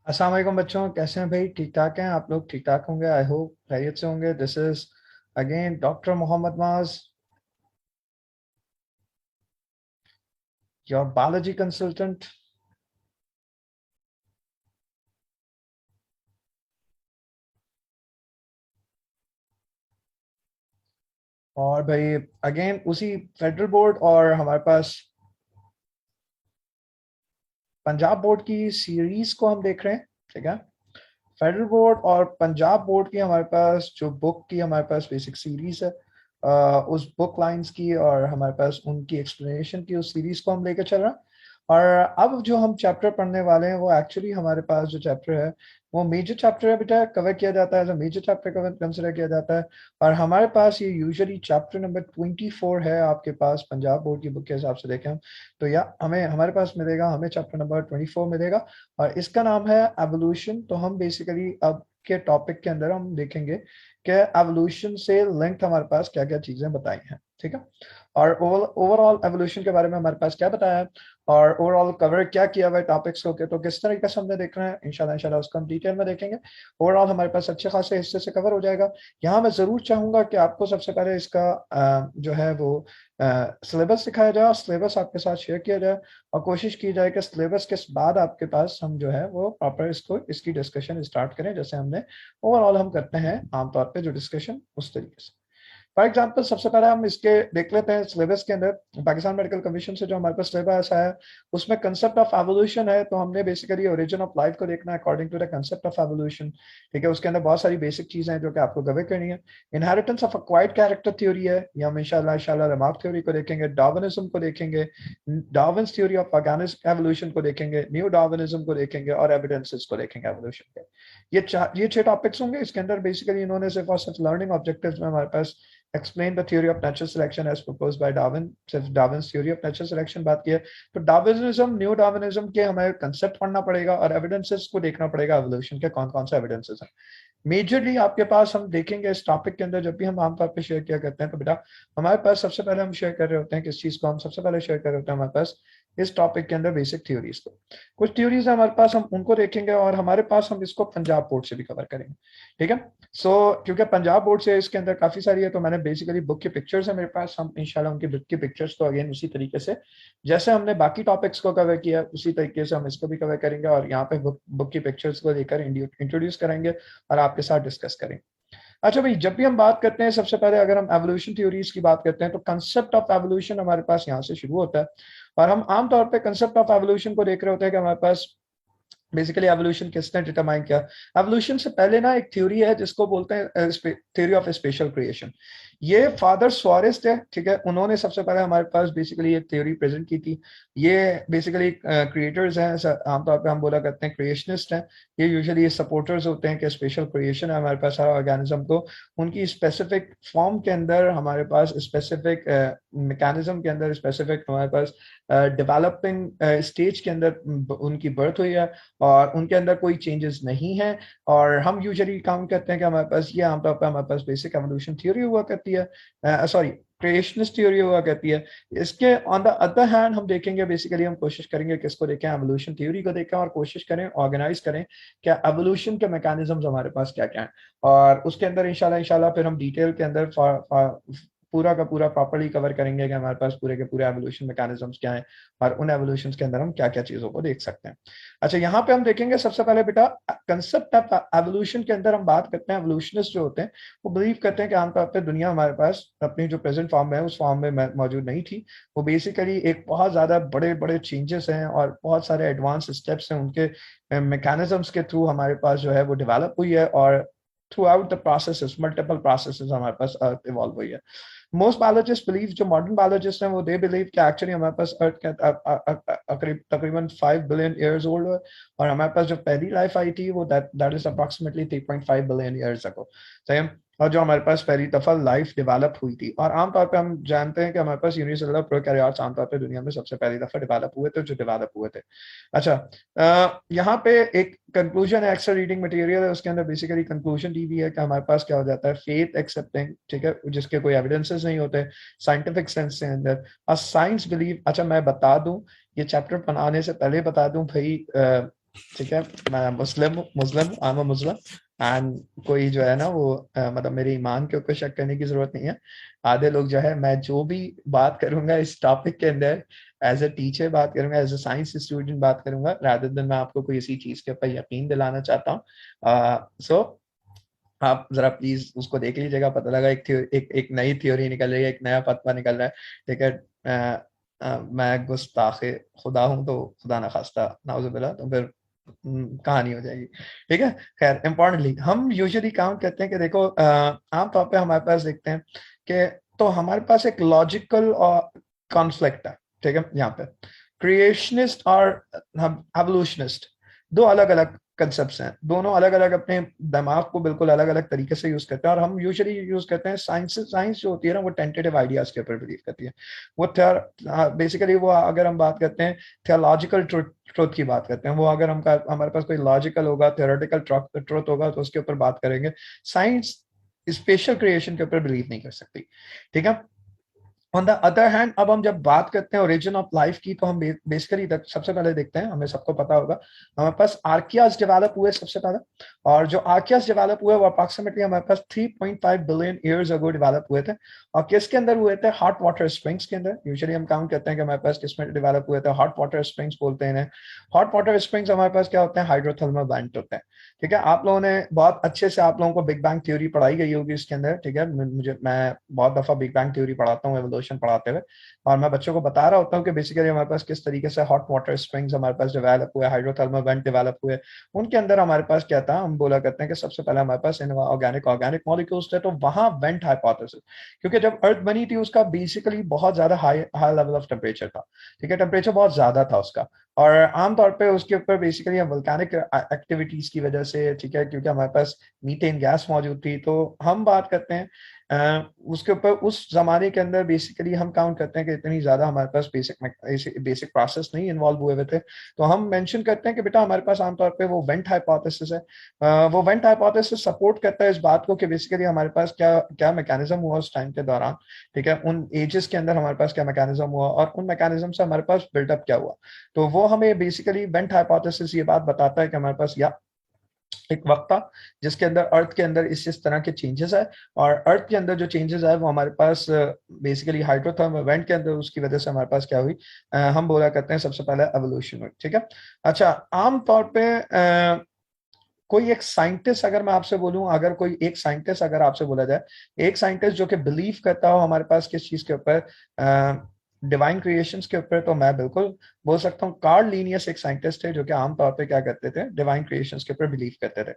अस्सलाम वालेकुम बच्चों, कैसे हैं भाई? ठीक ठाक हैं आप लोग? ठीक ठाक होंगे, आई होप खैरियत से होंगे। This is again doctor Mohammad Maaz, your biology consultant. और भाई अगेन उसी फेडरल बोर्ड और हमारे पास पंजाब बोर्ड की सीरीज को हम देख रहे हैं। ठीक है, फेडरल बोर्ड और पंजाब बोर्ड की हमारे पास जो बुक की हमारे पास बेसिक सीरीज है, उस बुक लाइंस की और हमारे पास उनकी एक्सप्लेनेशन की उस सीरीज को हम लेकर चल रहे हैं। और अब जो हम चैप्टर पढ़ने वाले हैं वो एक्चुअली हमारे पास जो चैप्टर है वो मेजर चैप्टर है बेटा, कवर किया जाता है, मेजर चैप्टर कवर कंसिडर किया जाता है। और हमारे पास ये यूजुअली चैप्टर नंबर 24 है आपके पास पंजाब बोर्ड की बुक के हिसाब से देखें हम तो, या हमें हमारे पास मिलेगा, हमें चैप्टर नंबर 24 मिलेगा और इसका नाम है एवोल्यूशन। तो हम बेसिकली अब के टॉपिक के अंदर हम देखेंगे कि एवोल्यूशन से लिंक्ड हमारे पास क्या क्या चीजें बताई हैं। ठीक है, और ओवरऑल एवोल्यूशन के बारे में हमारे पास क्या बताया है और ओवरऑल कवर क्या किया हुआ है टॉपिक्स को के, तो किस तरीके से हमने देखना है इंशाल्लाह इंशाल्लाह उसको हम डिटेल में देखेंगे। ओवरऑल हमारे पास अच्छे खासे हिस्से से कवर हो जाएगा। यहाँ मैं जरूर चाहूंगा कि आपको सबसे पहले इसका जो है वो सिलेबस दिखाया जाए, सिलेबस आपके साथ शेयर किया जाए और कोशिश की जाए कि सिलेबस के बाद आपके पास हम जो है वो प्रॉपर इसको इसकी डिस्कशन स्टार्ट करें, जैसे हमने ओवरऑल हम करते हैं आमतौर पे जो डिस्कशन उस तरीके से। फॉर एग्जाम्पल सबसे पहले हम इसके देख लेते हैं सिलेबस के अंदर। पाकिस्तान मेडिकल कमीशन से जो हमारे पास सिलेबस आया है उसमें कंसेप्ट ऑफ एवोल्यूशन है, तो हमने बेसिकली ओरिजिन ऑफ लाइफ को देखना है according to the concept of evolution. ठीक है, उसके अंदर बहुत सारी बेसिक चीजें हैं जो कि आपको कवर करनी है। Inheritance of acquired character theory है, ये हम इंशाल्लाह इंशाल्लाह रिमार्क थ्योरी को देखेंगे, डार्विनिज्म को देखेंगे, Darwin's theory of organic evolution को देखेंगे, न्यू डार्विनिज्म को देखेंगे और एविडेंसेस को देखेंगे एवोल्यूशन के। ये 6 टॉपिक्स होंगे इसके अंदर। बेसिकली इन्होंने सिर्फ और सिर्फ लर्निंग ऑब्जेक्टिव्स में हमारे पास explain the theory of natural selection as proposed by Darwin, सिर्फ Darwin's theory of natural selection बात की है। तो डार्विनिज्म न्यू डार्विनिज्म के हमें कंसेप्ट पढ़ना पड़ेगा और एविडेंसेस को देखना पड़ेगा एवोल्यूशन के कौन कौन से एविडेंसेस हैं। मेजरली आपके पास हम देखेंगे इस टॉपिक के अंदर जब भी हम आमतौर पे शेयर किया करते हैं तो बेटा हमारे पास सबसे पहले हम शेयर कर रहे होते हैं किस चीज को, हम सबसे पहले शेयर कर रहे होते हैं हमारे पास इस टॉपिक के अंदर बेसिक थ्योरीज को। कुछ थ्योरीज हमारे पास हम उनको देखेंगे और हमारे पास हम इसको पंजाब बोर्ड से भी कवर करेंगे। ठीक है, क्योंकि पंजाब बोर्ड से इसके अंदर काफी सारी है तो मैंने बेसिकली बुक की पिक्चर्स है मेरे पास, हम इंशाल्लाह उनकी बुक की पिक्चर्स को अगेन उसी तरीके से जैसे हमने बाकी टॉपिक्स को कवर किया उसी तरीके से हम इसको भी कवर करेंगे और यहाँ पे बुक की पिक्चर्स को लेकर इंट्रोड्यूस करेंगे और आपके साथ डिस्कस करें। अच्छा भाई, जब भी हम बात करते हैं सबसे पहले अगर हम एवोल्यूशन थ्योरीज की बात करते हैं तो कंसेप्ट ऑफ एवोल्यूशन हमारे पास यहाँ से शुरू होता है और हम आमतौर पे कंसेप्ट ऑफ एवोल्यूशन को देख रहे होते हैं कि हमारे पास बेसिकली एवोल्यूशन किसने डिटरमाइन किया। एवोल्यूशन से पहले ना एक थ्योरी है जिसको बोलते हैं थ्योरी ऑफ स्पेशल क्रिएशन। ये फादर सुआरेस थे, ठीक है, उन्होंने सबसे पहले हमारे पास बेसिकली एक थ्योरी प्रेजेंट की थी। ये बेसिकली क्रिएटर्स हैं, आमतौर पे हम बोला करते हैं क्रिएशनिस्ट हैं। ये यूजुअली सपोर्टर्स होते हैं कि स्पेशल क्रिएशन है हमारे पास हर ऑर्गेनिज्म को उनकी स्पेसिफिक फॉर्म के अंदर, हमारे पास स्पेसिफिक मैकेनिज्म के अंदर, स्पेसिफिक हमारे पास डेवलपिंग स्टेज के अंदर उनकी बर्थ हुई है और उनके अंदर कोई चेंजेस नहीं है। और हम यूजुअली काउंट करते हैं कि हमारे पास ये आमतौर पर हमारे पास बेसिक एवोल्यूशन थ्योरी हुआ करती है, सॉरी क्रिएशनिस्ट थ्योरी हुआ करती है। इसके ऑन द अदर हैंड हम देखेंगे, बेसिकली हम कोशिश करेंगे किसको देखें, एवोल्यूशन थ्योरी को देखें और कोशिश करें ऑर्गेनाइज करें क्या एवोल्यूशन के मैकेनिज्म्स हमारे पास क्या क्या हैं। और उसके अंदर इंशाल्लाह इंशाल्लाह फिर हम डिटेल के अंदर पूरा का पूरा प्रॉपर्ली कवर करेंगे कि हमारे पास पूरे के पूरे एवोल्यूशन मैकेनिज्म्स क्या हैं और उन एवोल्यूशन के अंदर हम क्या क्या चीजों को देख सकते हैं। अच्छा, यहाँ पे हम देखेंगे सबसे पहले बेटा कंसेप्ट ऑफ एवोल्यूशन के अंदर हम बात करते हैं, एवोल्यूशनिस्ट जो होते हैं वो बिलीव करते हैं कि आमतौर पे दुनिया हमारे पास अपनी जो प्रेजेंट फॉर्म में है उस फॉर्म में मौजूद नहीं थी। वो बेसिकली एक बहुत ज्यादा बड़े बड़े चेंजेस हैं और बहुत सारे एडवांस स्टेप्स हैं उनके मैकेनिज्म्स के थ्रू हमारे पास जो है वो डेवलप हुई है और through out the processes multiple processes हमारे पास अर्थ इवॉल्व हुई है। मोस्ट बायोलॉजिस्ट बिलीव, जो मॉडर्न बायोलॉजिस्ट हैं वो दे बिलीव कि एक्चुअली हमारे पास अर्थ के तकरीबन 5 बिलियन ईयर्स ओल्ड है और हमारे पास जो पहली लाइफ आई थी वो that is approximately 3.5 billion years ago. सही है, और जो हमारे पास पहली दफा लाइफ डेवलप हुई थी और आमतौर पे हम जानते हैं कि हमारे पास यूनिसेलुलर प्रोकैरियोट्स आमतौर पे दुनिया में सबसे पहली दफा डेवलप हुए थे जो डेवलप हुए थे। अच्छा, यहाँ पे एक कंक्लूजन है, एक्स्ट्रा रीडिंग मटेरियल है, उसके अंदर बेसिकली कंक्लूजन दी हुई है कि हमारे पास क्या हो जाता है, फेथ एक्सेप्टिंग, ठीक है, जिसके कोई एविडेंसेस नहीं होते साइंटिफिक सेंस के अंदर, और साइंस बिलीव। अच्छा मैं बता दूं, ये चैप्टर बनाने से पहले बता दूं भाई, ठीक है, मैं मुस्लिम I am a Muslim and कोई जो है ना वो मतलब मेरे ईमान के ऊपर शक करने की जरूरत नहीं है। आधे लोग जो है, मैं जो भी बात करूंगा इस टॉपिक के अंदर एज अ टीचर बात करूंगा, एज अ साइंस स्टूडेंट बात करूंगा, रादर देन मैं आपको कोई इसी चीज के ऊपर यकीन दिलाना चाहता हूँ। सो आप जरा प्लीज उसको देख लीजिएगा, पता लगा एक नई थ्योरी निकल रही है, एक नया फतवा निकल रहा है। ठीक है, मैं गुस्ताखे खुदा हूं तो खुदा ना खास्ता नाउजुबिल्लाह, तो फिर कहानी हो जाएगी। ठीक है, खैर इम्पोर्टेंटली हम यूजुअली काउंट करते हैं कि देखो आमतौर पे हमारे पास देखते हैं कि तो हमारे पास एक लॉजिकल और कॉन्फ्लिक्ट है। ठीक है, यहाँ पे क्रिएशनिस्ट और हम एवोल्यूशनिस्ट, दो अलग अलग कंसेप्ट हैं, दोनों अलग अलग अपने दिमाग को बिल्कुल अलग अलग तरीके से यूज करते हैं। और हम यूजुअली यूज करते हैं साइंस जो होती है ना वो टेंटेटिव आइडियाज के ऊपर बिलीव करती है। वो बेसिकली वो अगर हम बात करते हैं थियोलॉजिकल ट्रुथ की बात करते हैं, वो अगर हम हमारे पास कोई लॉजिकल होगा, थियोरेटिकल ट्रुथ होगा तो उसके ऊपर बात करेंगे। साइंस स्पेशल क्रिएशन के ऊपर बिलीव नहीं कर सकती। ठीक है, ऑन द अदर हैंड अब हम जब बात करते हैं ओरिजिन ऑफ लाइफ की, तो हम बेसिकली सबसे पहले देखते हैं, हमें सबको पता होगा हमारे पास आर्कियाज डेवलप हुए सबसे पहले। और जो आर्कियाज डेवलप हुए वो अप्रोक्सीमेटली हमारे पास 3.5 बिलियन ईयर्स अगो डेवलप हुए थे। और किसके अंदर हुए थे? हॉट वाटर स्प्रिंग्स के अंदर। यूजुअली हम काउंट करते हैं कि हमारे पास किसमें डेवलप हुए थे? हॉट वाटर स्प्रिंग्स बोलते हैं इन्हें। हॉट वाटर स्प्रिंग्स हमारे पास क्या होते हैं? हाइड्रोथर्मल वेंट होते हैं। ठीक है, आप लोगों ने बहुत अच्छे से, आप लोगों को बिग बैंग थ्योरी पढ़ाई गई होगी इसके अंदर। ठीक है, मैं बहुत दफा बिग बैंग थ्योरी पढ़ाता हूँ एवोल्यूशन पढ़ाते हुए, और मैं बच्चों को बता रहा होता हूँ कि बेसिकली हमारे पास किस तरीके से हॉट वाटर स्प्रिंग्स हमारे पास डेवलप हुए, हाइड्रोथर्मल वेंट डेवलप हुए। उनके अंदर हमारे पास क्या था? हम बोला करते हैं कि सबसे पहले हमारे पास ऑर्गेनिक मॉलिक्यूल्स थे, तो वहां वेंट हाइपोथेसिस, क्योंकि जब अर्थ बनी थी उसका बेसिकली बहुत ज्यादा high high level of temperature था। ठीक है, टेम्परेचर बहुत ज्यादा था उसका, और आमतौर पे उसके ऊपर बेसिकली वोल्केनिक एक्टिविटीज की वजह से, ठीक है, क्योंकि हमारे पास मीथेन गैस मौजूद थी, तो हम बात करते हैं उसके ऊपर उस जमाने के अंदर बेसिकली हम काउंट करते हैं कि इतनी ज्यादा हमारे पास बेसिक प्रोसेस नहीं इन्वॉल्व हुए हुए थे। तो हम मेंशन करते हैं कि बेटा हमारे पास आमतौर पे वो वेंट हाइपोथेसिस है। वो वेंट हाइपोथेसिस सपोर्ट करता है इस बात को कि बेसिकली हमारे पास क्या क्या मैकेनिज्म हुआ उस टाइम के दौरान। ठीक है, उन एजेस के अंदर हमारे पास क्या मैकेनिज्म हुआ और उन मैकेनिज्म से हमारे पास बिल्डअप क्या हुआ। तो वो हमें बेसिकली वेंट हाइपोथेसिस ये बात बताता है कि हमारे पास या एक वक्त था जिसके अंदर अर्थ के अंदर इस तरह के चेंजेस है, और अर्थ के अंदर जो चेंजेस है वो हमारे पास बेसिकली हाइड्रोथर्मल इवेंट के अंदर उसकी वजह से हमारे पास क्या हुई? हम बोला करते हैं सबसे पहले एवोल्यूशन हुई। ठीक है, अच्छा, आमतौर पे कोई एक साइंटिस्ट अगर मैं आपसे बोलूं, अगर कोई एक साइंटिस्ट अगर आपसे बोला जाए, एक साइंटिस्ट जो कि बिलीव करता हो हमारे पास किस चीज के ऊपर, डिवाइन क्रिएशंस के ऊपर, तो मैं बिल्कुल बोल सकता हूँ कार्ल लीनियस एक साइंटिस्ट थे जो कि आमतौर पे क्या करते थे? डिवाइन क्रिएशंस के ऊपर बिलीव करते थे।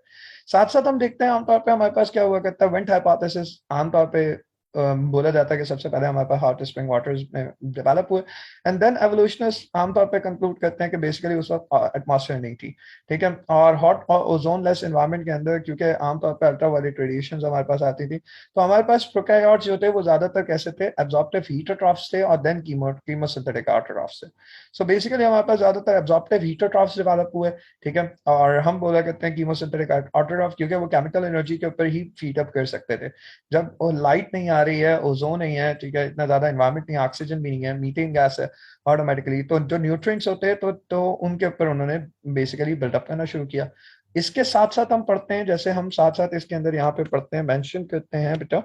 साथ साथ हम देखते हैं आमतौर पे हमारे पास क्या हुआ करता है? वेंट हाइपोथेसिस आमतौर पे बोला जाता है कि सबसे पहले हमारे पास हॉट स्प्रिंग वाटर्स में डेवलप हुए, एंड देन एवोल्यूशनिस्ट आमतौर पे कंक्लूड करते हैं कि बेसिकली उस वक्त एटमॉस्फेयर नहीं थी। ठीक है, और हॉट और ओजोन लेस एनवायरनमेंट के अंदर क्योंकि आमतौर पर अल्ट्रा वायलेट रेडिएशन हमारे पास आती थी, तो हमारे पास प्रोकैरियोट्स जो थे वो ज्यादातर कैसे थे? एब्जॉर्प्टिव हीटरोट्रॉफ्स थे, और देन कीमोसिंथेटिक ऑटोट्रॉफ्स थे। सो बेसिकली हमारे पास ज्यादातर एब्जॉर्प्टिव हीटरोट्रॉफ्स डेवलप हुए। ठीक है, और हम बोला करते हैं कीमोसिंथेटिक ऑटोट्रॉफ क्योंकि वो केमिकल एनर्जी के ऊपर ही फीड अप कर सकते थे। जब लाइट नहीं आ रही है, ओजोन नहीं है, ठीक है, इतना ज्यादा एनवायरमेंट नहीं, ऑक्सीजन भी नहीं है, मीथेन गैस है, ऑटोमेटिकली तो जो न्यूट्रिएंट्स होते हैं तो उनके ऊपर उन्होंने बेसिकली बिल्डअप करना शुरू किया। इसके साथ साथ हम पढ़ते हैं, जैसे हम साथ साथ इसके अंदर यहाँ पे पढ़ते हैं, मेंशन करते हैं बेटा,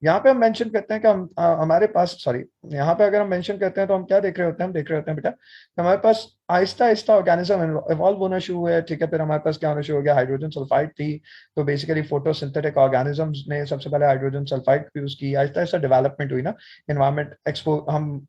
यहाँ पे हम मेंशन करते हैं कि हमारे पास, सॉरी, यहाँ पे अगर हम मेंशन करते हैं तो हम क्या देख रहे होते हैं? हम देख रहे होते हैं बेटा कि हमारे पास आहिस्ता आहिस्ता ऑर्गेनिज्म इवॉल्व होना शुरू हुआ है। ठीक है, फिर हमारे पास क्या होना शुरू हो गया? हाइड्रोजन सल्फाइड थी, तो बेसिकली फोटोसिंथेटिक ऑर्गेनिजम्स ने सबसे पहले हाइड्रोजन सल्फाइड यूज की, आहिस्ता आहिस्ता डेवलपमेंट हुई ना इन्वायरमेंट एक्सपो हम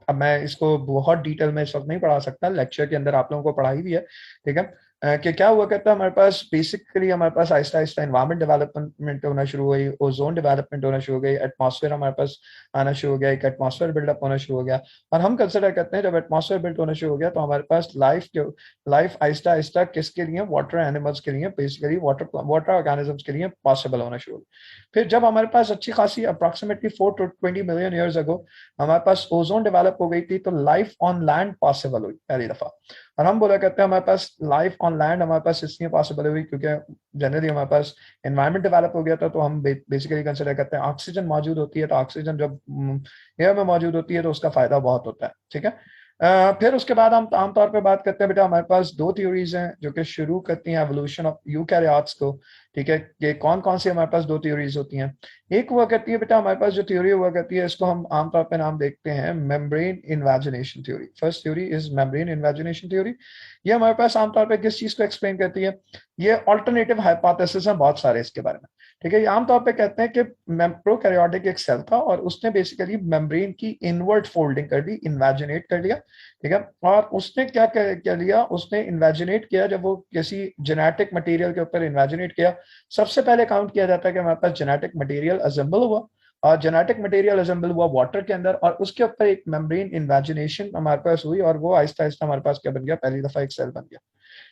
अब मैं इसको बहुत डिटेल में इस वक्त नहीं पढ़ा सकता, लेक्चर के अंदर आप लोगों को पढ़ाई भी है। ठीक है, कि क्या हुआ करता है हमारे पास बेसिकली, हमारे पास आहिस्ता आहिस्ता एनवायरमेंट डेवलपमेंट होना शुरू हुई, ओजोन डेवलपमेंट होना शुरू हो गई, एटमॉस्फेयर हमारे पास आना शुरू हो गया, एक एटमॉस्फेयर बिल्डअप होना शुरू हो गया। और हम कंसिडर करते हैं जब एटमॉस्फेयर बिल्ड होना शुरू हो गया तो हमारे पास लाइफ आहिस्ता आहिस्ता किसके लिए? वाटर एनिमल्स के लिए, बेसिकली वाटर ऑर्गेनिजम्स के लिए पॉसिबल होना शुरू हो गया। फिर जब हमारे पास अच्छी खासी approximately 4 to 20 million years ago हमारे पास ओजोन डेवलप हो गई थी, तो लाइफ ऑन लैंड पॉसिबल हुई पहली दफा। और हम बोला करते हैं हमारे पास लाइफ ऑन लैंड हमारे पास इसलिए पॉसिबल हुई क्योंकि जनरली हमारे पास एनवायरमेंट डेवलप हो गया था, तो हम बेसिकली कंसिडर करते हैं ऑक्सीजन मौजूद होती है, तो ऑक्सीजन जब एयर में मौजूद होती है तो उसका फायदा बहुत होता है। ठीक है, फिर उसके बाद हम आमतौर पे बात करते हैं बेटा, हमारे पास दो थ्योरीज हैं जो कि शुरू करती हैं एवोल्यूशन ऑफ यूकैरियोट्स को। ठीक है, ये कौन कौन सी हमारे पास दो थ्योरीज होती हैं? एक हुआ करती है बेटा, हमारे पास जो थ्योरी हुआ करती है इसको हम आमतौर पे नाम देखते हैं membrane invagination theory. First theory is membrane invagination theory. ये हमारे पास आमतौर पे किस चीज को एक्सप्लेन करती है? ये ऑल्टरनेटिव हाइपोथेसिस हैं बहुत सारे इसके बारे में। ठीक है, ये आमतौर पे कहते हैं कि प्रोकैरियोटिक एक सेल था और उसने बेसिकली मेम्ब्रेन की इनवर्ट फोल्डिंग कर दी, इन्वेजिनेट कर लिया। ठीक है, और उसने क्या लिया, उसने इन्वेजिनेट किया, जब वो किसी जेनेटिक मटेरियल के ऊपर इन्वेजिनेट किया, सबसे पहले काउंट किया जाता है कि हमारे पास जेनेटिक मटेरियल असेंबल हुआ, और जेनेटिक मटेरियल असेंबल हुआ वाटर के अंदर, और उसके ऊपर एक मेम्ब्रेन इन्वेजिनेशन हमारे पास हुई, और वो आहिस्ता आहिस्ता हमारे पास क्या बन गया, पहली दफा एक सेल बन गया।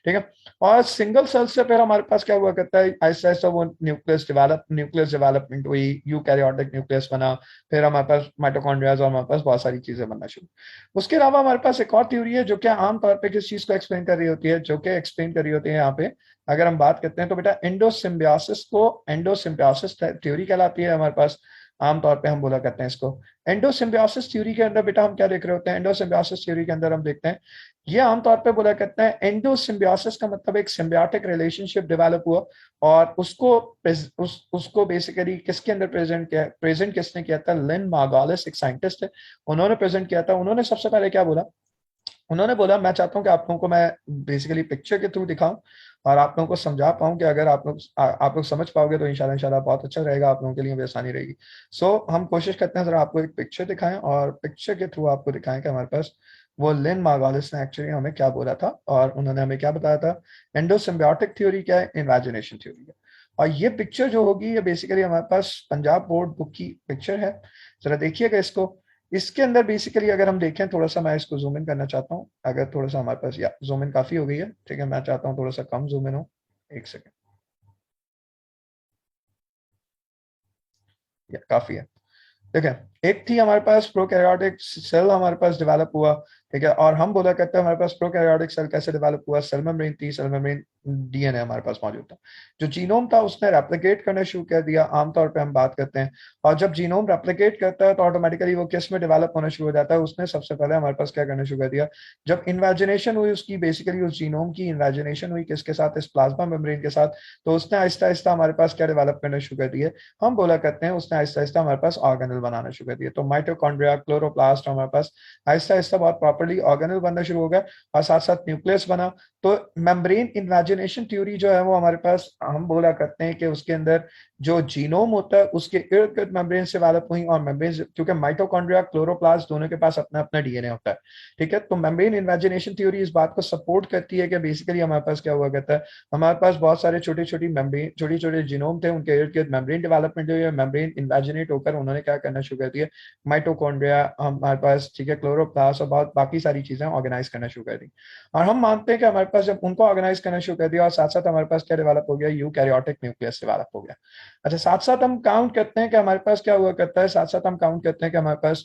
ठीक है, और सिंगल सेल से फिर हमारे पास क्या हुआ करता है, ऐसा ऐसा वो न्यूक्लियस डेवलपमेंट हुई, यूकैरियोटिक न्यूक्लियस बना, फिर हमारे पास माइटोकॉन्ड्रियाज और हमारे पास बहुत सारी चीजें बनना शुरू। उसके अलावा हमारे पास एक और थ्योरी है जो कि आमतौर पे किस चीज को एक्सप्लेन कर रही होती है, जो कि एक्सप्लेन कर रही होती है यहाँ पे, अगर हम बात करते हैं तो बेटा एंडोसिम्बियोसिस थ्योरी कहलाती है हमारे पास। आमतौर पे हम बोला करते हैं इसको एंडोसिम्बियोसिस थ्योरी के अंदर। बेटा हम क्या देख रहे होते हैं एंडोसिम्बियोसिस थ्योरी के अंदर? हम देखते हैं ये आमतौर पे बोला करते हैं एंडोसिम्बियोसिस का मतलब एक सिम्बियोटिक रिलेशनशिप डेवलप हुआ, और उसको बेसिकली किसके अंदर प्रेजेंट किसने किया था? लिन मार्गोलिस एक साइंटिस्ट है, उन्होंने प्रेजेंट किया था। उन्होंने सबसे पहले क्या बोला, उन्होंने बोला मैं चाहता हूं कि आप लोगों को मैं बेसिकली पिक्चर के थ्रू दिखाऊं और आप लोगों को समझा पाऊं कि अगर आप लोग समझ पाओगे तो इंशाल्लाह इंशाल्लाह बहुत अच्छा रहेगा, आप लोगों के लिए भी आसानी रहेगी। हम कोशिश करते हैं जरा आपको एक पिक्चर दिखाएं और पिक्चर के थ्रू आपको दिखाएं कि हमारे पास वो लिन मार्गोलिस ने एक्चुअली हमें क्या बोला था और उन्होंने हमें क्या बताया था। एंडोसिम्बियोटिक थ्योरी क्या है, इन्वेजिनेशन थ्योरी है। और ये पिक्चर जो होगी ये बेसिकली हमारे पास पंजाब बोर्ड बुक की पिक्चर है, जरा देखिएगा इसको। इसके अंदर बेसिकली अगर हम देखें, थोड़ा सा मैं इसको जूम इन करना चाहता हूँ, अगर थोड़ा सा हमारे पास, या जूम इन काफी हो गई है, ठीक है, मैं चाहता हूँ थोड़ा सा कम जूम इन हो। एक सेकेंड, या काफी है। ठीक है, एक थी हमारे पास प्रोकैरियोटिक सेल हमारे पास डेवलप हुआ। ठीक है, और हम बोला करते हैं हमारे पास प्रोकैरियोटिक सेल कैसे डेवलप हुआ, सेल मेम्ब्रेन थी, सेल मेम्ब्रेन डीएनए हमारे पास मौजूद था। जो जीनोम था उसने रेप्लिकेट करना शुरू कर दिया, आमतौर पे हम बात करते हैं। और जब जीनोम रेप्लिकेट करता है तो ऑटोमेटिकली वो किस में डेवलप होना शुरू हो जाता है, उसने सबसे पहले हमारे पास क्या करना शुरू कर दिया, जब इन्वेजिनेशन हुई उसकी, बेसिकली उस जीनोम की इन्वेजिनेशन हुई किसके साथ, इस प्लाज्मा मेम्ब्रेन के साथ, तो उसने आहिस्ता आहिस्ता हमारे पास क्या डेवलप करना शुरू कर दिया, हम बोला करते हैं उसने आहिस्ता आहिस्ता हमारे पास ऑर्गेनल बनाना शुरू कर दिया। तो माइटोकॉन्ड्रिया, क्लोरोप्लास्ट हमारे पास आहिस्ता आहिस्ता बहुत प्रॉपर्ली ऑर्गेनल बनना शुरू हो गया, और साथ साथ न्यूक्लियस बना। तो मेम्ब्रेन इन्वेजिनेशन थ्योरी जो है वो हमारे पास, हम बोला करते हैं कि उसके अंदर जो जीनोम होता है उसके इर्द गिर्द मेम्ब्रेन से डेवलप हुई, और मेम्ब्रेन क्योंकि माइटोकॉन्ड्रिया क्लोरोप्लास्ट दोनों के पास अपना अपना डीएनए होता है। ठीक है, तो मेम्ब्रेन इन्वेजिनेशन थ्योरी इस बात को सपोर्ट करती है कि बेसिकली हमारे पास क्या हुआ करता है, हमारे पास बहुत सारे छोटी छोटी मेम्ब्रेन, छोटे छोटे जीनोम थे, उनके इर्द गिर्द मेम्ब्रेन डेवलपमेंट हुई है, मेम्ब्रेन इन्वेजिनेट होकर उन्होंने क्या करना शुरू कर दिया, माइटोकॉन्ड्रिया हमारे पास, ठीक है, क्लोरोप्लास्ट और बहुत बाकी सारी चीजें ऑर्गेनाइज करना शुरू कर दी। और हम मानते हैं कि हमारे पास जब उनको ऑर्गेनाइज करना शुरू कर दिया और साथ साथ हमारे पास क्या डेवलप हो गया, यूकैरियोटिक न्यूक्लियस डेवलप हो गया। अच्छा, साथ साथ हम काउंट करते हैं कि हमारे पास क्या हुआ करता है, साथ साथ हम काउंट करते हैं कि हमारे पास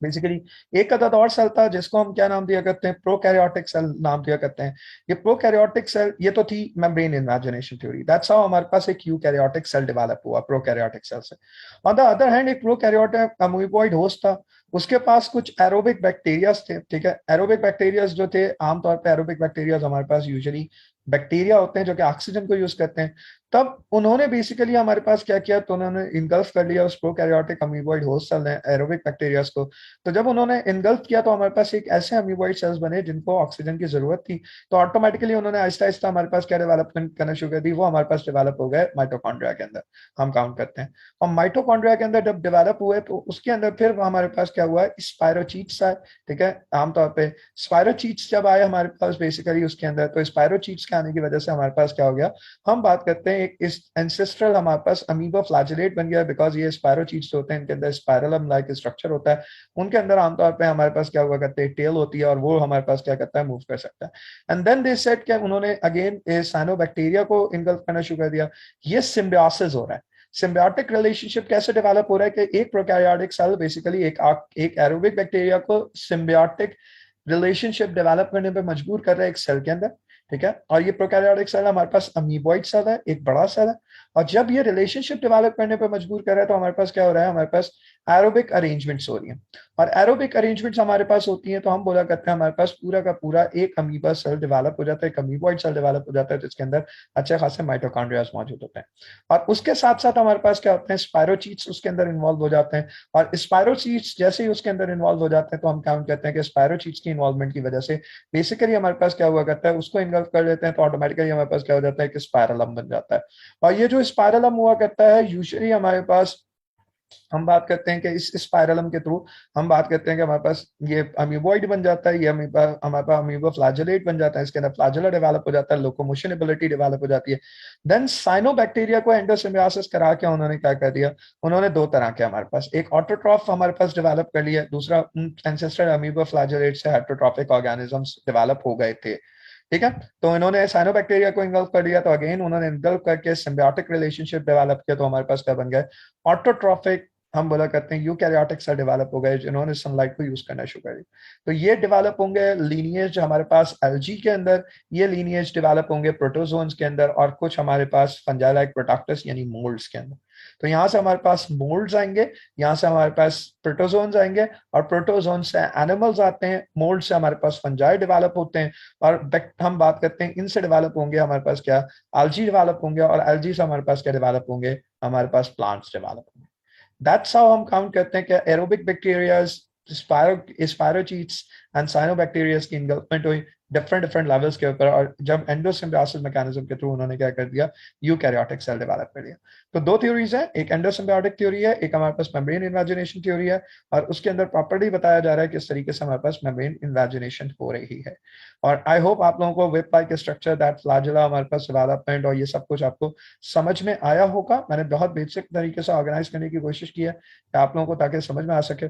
बेसिकली एक अदद और सेल था जिसको हम क्या नाम दिया करते हैं, प्रोकैरियोटिक सेल नाम दिया करते हैं। ये प्रोकैरियोटिक सेल, ये तो थी membrane invagination theory, that's how हमारे पास एक यूकैरियोटिक सेल डेवलप हुआ प्रोकैरियोटिक सेल से। ऑन द अदर हैंड एक प्रोकैरियोटिक अमीबॉइड होस्ट था, उसके पास कुछ एरोबिक बैक्टीरियाज थे। ठीक है, एरोबिक बैक्टीरियाज जो थे, आमतौर पर एरोबिक बैक्टीरियाज हमारे पास यूजुअली बैक्टीरिया होते हैं जो कि ऑक्सीजन को यूज करते हैं। तब उन्होंने बेसिकली हमारे पास क्या किया, तो उन्होंने इनगल्फ कर लिया उस प्रोकैरियोटिक अमीबॉइड होस्ट सेल ने एरोबिक बैक्टीरियाज को। तो जब उन्होंने इनगल्फ किया तो हमारे पास एक ऐसे अमीबॉइड सेल्स बने जिनको ऑक्सीजन की जरूरत थी। तो ऑटोमेटिकली उन्होंने आहिस्ता आहिस्ता हमारे पास क्या डेवलपमेंट करना शुरू कर दी, वो हमारे पास डेवलप हो गए माइटोकॉन्ड्रिया के अंदर, हम काउंट करते हैं। और माइटोकॉन्ड्रिया के अंदर जब डेवलप हुए तो उसके अंदर फिर हमारे पास क्या हुआ, स्पायरोचीट्स आए। ठीक है, आमतौर पे स्पायरोचीट्स जब आए हमारे पास बेसिकली उसके अंदर, तो स्पायरोचीट्स के आने की वजह से हमारे पास क्या हो गया, हम बात करते हैं एक इस एंसेस्ट्रल हमारे पास अमीबा फ्लैजिलेट बन गया, बिकॉज ये स्पायरोचीट्स होते हैं, इनके अंदर स्पायरलम लाइक स्ट्रक्चर होता है। उनके अंदर आमतौर पे हमारे पास क्या हुआ करते हैं, टेल होती है, और वो हमारे पास क्या करता है, मूव कर सकता है। एंड देन दे सेड कि उन्होंने अगेन साइनोबैक्टीरिया को इनगल्फ करना शुरू कर दिया। ये सिम्बियोसिस हो रहा है। सिम्बियोटिक रिलेशनशिप कैसे डेवलप हो रहा है कि एक प्रोकैरियोटिक सेल बेसिकली एक एरोबिक बैक्टीरिया को सिम्बियोटिक रिलेशनशिप डेवलप करने पे मजबूर कर रहा है एक सेल के अंदर। ठीक है, और ये प्रोकैरियोटिक सेल हमारे पास अमीबॉइड सेल है, एक बड़ा सेल है। और जब ये रिलेशनशिप डेवलप करने पर मजबूर कर रहा है तो हमारे पास क्या हो रहा है, हमारे पास एरोबिक अरेंजमेंट्स हो रही हैं। और एरोबिक अरेंजमेंट्स हमारे पास होती हैं तो हम बोला करते हैं हमारे पास पूरा का पूरा एक अमीबा सेल डेवलप हो जाता है, एक अमीबॉइड सेल डेवलप हो जाता है जिसके अंदर अच्छे खासे माइटोकॉन्ड्रियाज मौजूद होते हैं। और उसके साथ साथ हमारे पास क्या होते हैं, स्पायरोचीट्स उसके अंदर इन्वॉल्व हो जाते हैं। और स्पायरोचीट्स जैसे ही उसके अंदर इन्वॉल्व हो जाते हैं तो हम क्या कहते हैं कि स्पायरोचीट्स की इन्वॉल्वमेंट की वजह से बेसिकली हमारे पास क्या हुआ करता है, उसको इन्वॉल्व कर लेते हैं तो ऑटोमेटिकली हमारे पास क्या हो जाता है कि स्पायरलम बन जाता है। और ये जो स्पायरलम हुआ करता है यूजुअली हमारे पास, हम बात करते हैं कि इस स्पाइरलम के थ्रू हम बात करते हैं कि हमारे पास ये अमीबॉइड बन जाता है, ये अमीबा हमारे पास अमीबो फ्लैजेलेट बन जाता है, इसके अंदर फ्लैजेला डेवलप हो जाता है, लोकोमोशन एबिलिटी डेवलप हो जाती है। देन साइनोबैक्टीरिया को एंडोसिम्बियोसिस करा के उन्होंने क्या कर दिया, उन्होंने दो तरह के हमारे पास एक ऑटोट्रॉफ हमारे पास डेवलप कर लिया, दूसरा एंसेस्टर अमीबो फ्लैजेलेट से हेटेरोट्रॉफिक ऑर्गेनिजम्स डेवलप हो गए थे। ठीक है, तो इन्होंने साइनोबैक्टीरिया को इन्वॉल्व कर लिया तो अगेन उन्होंने इन्वॉल्व करके सिम्बियोटिक रिलेशनशिप डेवलप किया तो हमारे पास क्या बन गया, ऑटोट्रॉफिक, हम बोला करते हैं यूकैरियोटिक सेल डेवलप हो गए जिन्होंने सनलाइट को यूज करना शुरू कर दिया। तो ये डेवलप होंगे लीनिएज हमारे पास एल्गी के अंदर, ये लीनिएज डेवलप होंगे प्रोटोजोन्स के अंदर और कुछ हमारे पास फंजाई लाइक प्रोटॉक्टस यानी मोल्ड्स के अंदर। तो यहाँ से हमारे पास मोल्ड्स आएंगे, यहाँ से हमारे पास प्रोटोजोन्स आएंगे और प्रोटोजोन से एनिमल्स आते हैं, मोल्ड से हमारे पास फंजाई डेवलप होते हैं और हम बात करते हैं इनसे डेवलप होंगे हमारे पास क्या, एल्गी डेवलप होंगे और एल्गी से हमारे पास क्या डेवलप होंगे, हमारे पास प्लांट्स डेवलप होंगे। दैट्स हाउ हम काउंट करते हैं कि एरोबिक बैक्टीरियाज, स्पायरोचीट्स एंड साइनोबैक्टीरियाज की इन्वेल्पमेंट हुई डिफरेंट डिफरेंट लेवल्स के ऊपर और जब एंडोसिम्बियोसिस मैकेनिज्म के थ्रू उन्होंने क्या कर दिया, यूकैरियोटिक सेल डेवलप कर लिया। तो दो थ्योरीज है, एक एंडोसिम्बियोटिक थ्योरी है, एक हमारे पास मेम्ब्रेन इन्वेजिनेशन थ्योरी है और उसके अंदर प्रॉपर्ली बताया जा रहा है किस तरीके से हमारे पास मेम्ब्रेन इन्वेजिनेशन हो रही है। और आई होप आप लोगों को web like structure, that flagella, हमारे पास डेवलपमेंट और ये सब कुछ आपको समझ में आया होगा। मैंने बहुत बेसिक तरीके से ऑर्गेनाइज करने की कोशिश की है आप लोगों को ताकि समझ में आ सके।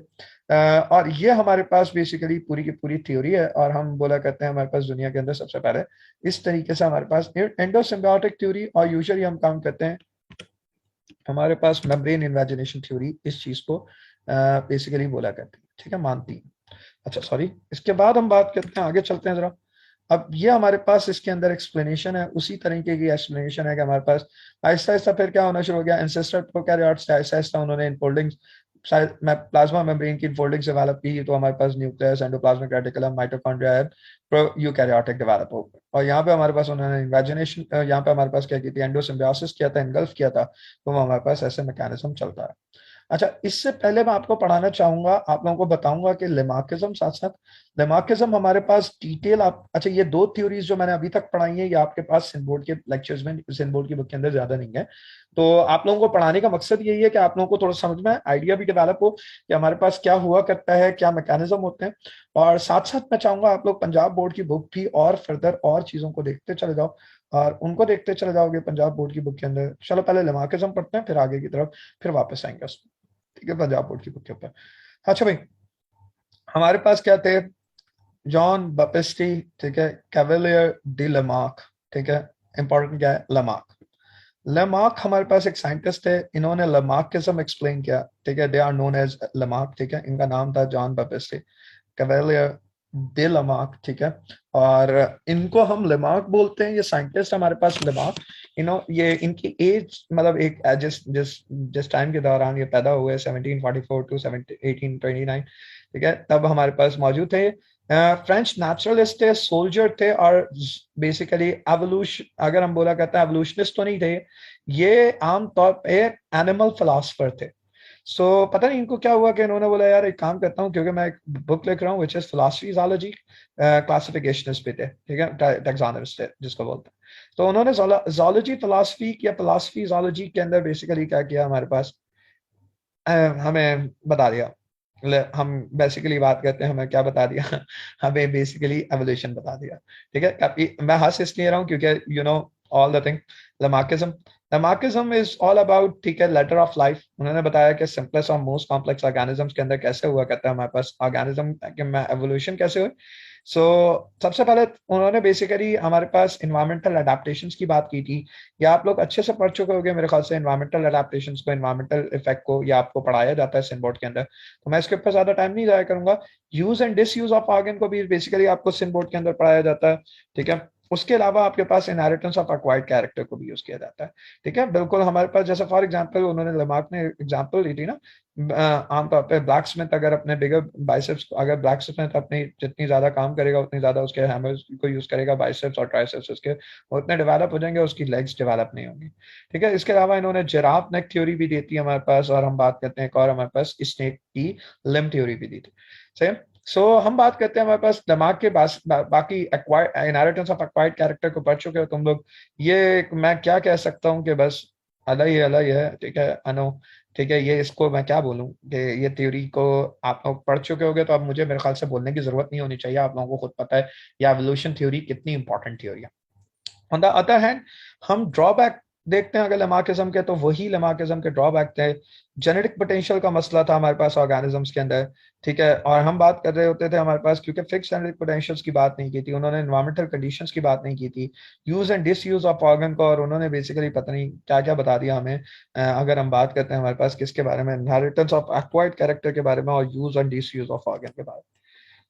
और ये हमारे पास बेसिकली पूरी की पूरी थ्योरी है और हम बोला करते हैं हमारे पास दुनिया के अंदर सबसे पहले इस तरीके से हमारे पास एंडोसिम्बियोटिक थ्योरी और यूजुअली हम काउंट करते हैं हमारे पास मेम्ब्रेन इन्वेजिनेशन थ्योरी इस चीज को बेसिकली बोला करती है। ठीक है, मानती है। अच्छा सॉरी, इसके बाद हम बात करते हैं, आगे चलते हैं जरा। अब ये हमारे पास इसके अंदर एक्सप्लेनेशन है, उसी तरीके की एक्सप्लेनेशन है कि हमारे पास आहिस्ता आहिस्ता फिर क्या होना शुरू हो गया, एंसेस्टर प्रोकैरियोट्स से आहिस्ता आहिस्ता उन्होंने इनफोल्डिंग्स, प्लाज्मा मेम्ब्रेन की इनफोल्डिंग्स डेवलप की तो हमारे पास nucleus, endoplasmic reticulum, mitochondria, eukaryotic develop हो गए। और यहाँ पे हमारे पास उन्होंने इन्वेजिनेशन, यहाँ पे हमारे पास क्या की थी, एंडोसिम्बियोसिस किया था, एनगल्फ किया था, तो हमारे पास ऐसे मैकेनिज्म चलता है। अच्छा, इससे पहले मैं आपको पढ़ाना चाहूंगा, आप लोगों को बताऊंगा कि लेमार्किज्म, साथ साथ लेमार्किज्म हमारे पास डिटेल आप, अच्छा ये दो थ्योरीज जो मैंने अभी तक पढ़ाई है ये आपके पास सिनबोर्ड के लेक्चर्स में, सिनबोर्ड की बुक के अंदर ज्यादा नहीं है। तो आप लोगों को पढ़ाने का मकसद यही है कि आप लोगों को थोड़ा समझ में आइडिया भी डेवलप हो कि हमारे पास क्या हुआ करता है, क्या मैकेनिज्म होते हैं। और साथ साथ मैं चाहूंगा आप लोग पंजाब बोर्ड की बुक भी और फर्दर और चीजों को देखते चले जाओ और उनको देखते चले जाओगे पंजाब बोर्ड की बुक के अंदर। चलो पहले लेमार्किज्म पढ़ते हैं फिर आगे की तरफ फिर वापस आएंगे उसमें। ठीक है, पंजाब बोर्ड की बुक के ऊपर। अच्छा भाई, हमारे पास क्या थे, जॉन बपिस्टी, ठीक है, कैवेलियर डी लमार्क, ठीक है, इंपॉर्टेंट क्या है, लमार्क। लमार्क हमारे पास एक साइंटिस्ट है, इन्होंने लमार्किज्म एक्सप्लेन किया। ठीक है, they are known as Lamarck. ठीक है, इनका नाम था John Baptiste Chevalier de Lamarck. ठीक है, और इनको हम लेमार्क बोलते हैं, ये साइंटिस्ट हमारे पास लेमार्क, ये इनकी एज मतलब एक जिस जिस जिस टाइम के दौरान ये पैदा हुए 1744 टू 1829, ठीक है, तब हमारे पास मौजूद थे। फ्रेंच नेचुरलिस्ट थे, सोल्जर थे और बेसिकली एवोल्यूशन, अगर हम बोला करते हैं एवोल्यूशनिस्ट तो नहीं थे, ये आमतौर पे एनिमल फिलोसफर थे। पता नहीं इनको क्या हुआ कि इन्होंने बोला यार एक काम करता हूँ, क्योंकि मैं एक बुक लिख रहा हूँ विच इज फिलॉसफी जोलॉजी, क्लासिफिकेशनिस्ट भी थे, ठीक है, टैक्सोनमिस्ट थे जिसको बोलते हैं। तो उन्होंने जोलॉजी फिलॉसफी या फिलॉसफी जोलॉजी के अंदर बेसिकली क्या किया, हमारे पास हमें बता दिया, हम बेसिकली बात करते हैं हमें क्या बता दिया हमें बेसिकली एवोल्यूशन बता दिया। ठीक है, काफी मैं हंस इसलिए रहा हूँ क्योंकि you know all the thing, लमार्किज्म, लमार्किज्म is all about, ठीक है, लेटर ऑफ लाइफ। उन्होंने बताया कि सिंपलेस्ट और मोस्ट कॉम्प्लेक्स ऑर्गेनिजम्स के अंदर कैसे हुआ करता है हमारे पास ऑर्गेनिज्म के एवोल्यूशन कैसे हुई। सबसे पहले उन्होंने बेसिकली हमारे पास इन्वायरमेंटल अडेप्टेशंस की बात की थी, या आप लोग अच्छे से पढ़ चुके होंगे मेरे ख्याल से इन्वायरमेंटल अडेप्टेशंस को, इन्वायरमेंटल इफेक्ट को, या आपको पढ़ाया जाता है सिनबोर्ड के अंदर, तो मैं इसके ऊपर ज्यादा टाइम नहीं जाया करूंगा। Use and disuse of organ को भी बेसिकली आपको सिनबोर्ड के अंदर पढ़ाया जाता है। ठीक है, उसके अलावा आपके पास इनहेरिटेंस ऑफ एक्वायर्ड कैरेक्टर को भी यूज किया जाता है। ठीक है, बिल्कुल हमारे पास जैसे फॉर एग्जांपल उन्होंने लमार्क ने एग्जांपल दी थी ना, आमतौर पे ब्लैक स्मिथ अगर अपने बिगर बाइसेप्स, अगर ब्लैक स्मिथ अपनी जितनी ज्यादा काम करेगा उतनी ज्यादा उसके हैमर्स को यूज करेगा, बाइसेप्स और ट्राइसेप्स उसके उतने डेवलप हो जाएंगे, उसकी लेग्स डेवलप नहीं होंगी। ठीक है, इसके अलावा इन्होंने जिराफ नेक थ्योरी भी देती है हमारे पास, और हम बात करते हैं एक और हमारे पास स्नेक की लिम्ब थ्योरी भी दी थी। सही। सो हम बात करते हैं हमारे पास दिमाग के बाकी acquired inheritance of acquired character को पढ़ चुके हो तुम लोग। ये मैं क्या कह सकता हूँ कि बस अलग ही है। ठीक है अनु, ठीक है, ये इसको मैं क्या बोलूँ कि ये थ्योरी को आप लोग पढ़ चुके होगे, तो अब मुझे मेरे ख्याल से बोलने की जरूरत नहीं होनी चाहिए, आप लोगों को खुद पता है ये एवोल्यूशन थ्योरी कितनी इंपॉर्टेंट थ्योरी है। ऑन द अदर हैंड हम ड्रॉबैक देखते हैं अगर लेमार्किज्म के, तो वही लेमार्किज्म के ड्रॉबैक थे। जेनेटिक पोटेंशियल का मसला था हमारे पास ऑर्गेनिजम्स के अंदर। ठीक है, और हम बात कर रहे होते थे हमारे पास, क्योंकि फिक्स जेनेटिक पोटेंशियल्स की बात नहीं की थी उन्होंने, एनवायरमेंटल कंडीशंस की बात नहीं की थी, use and disuse of organ को, और उन्होंने बेसिकली पता नहीं क्या क्या बता दिया हमें। अगर हम बात करते हैं हमारे पास किसके बारे में, इनहेरिटेंस ऑफ एक्वायर्ड कैरेक्टर के बारे में और use and disuse of organ के बारे में।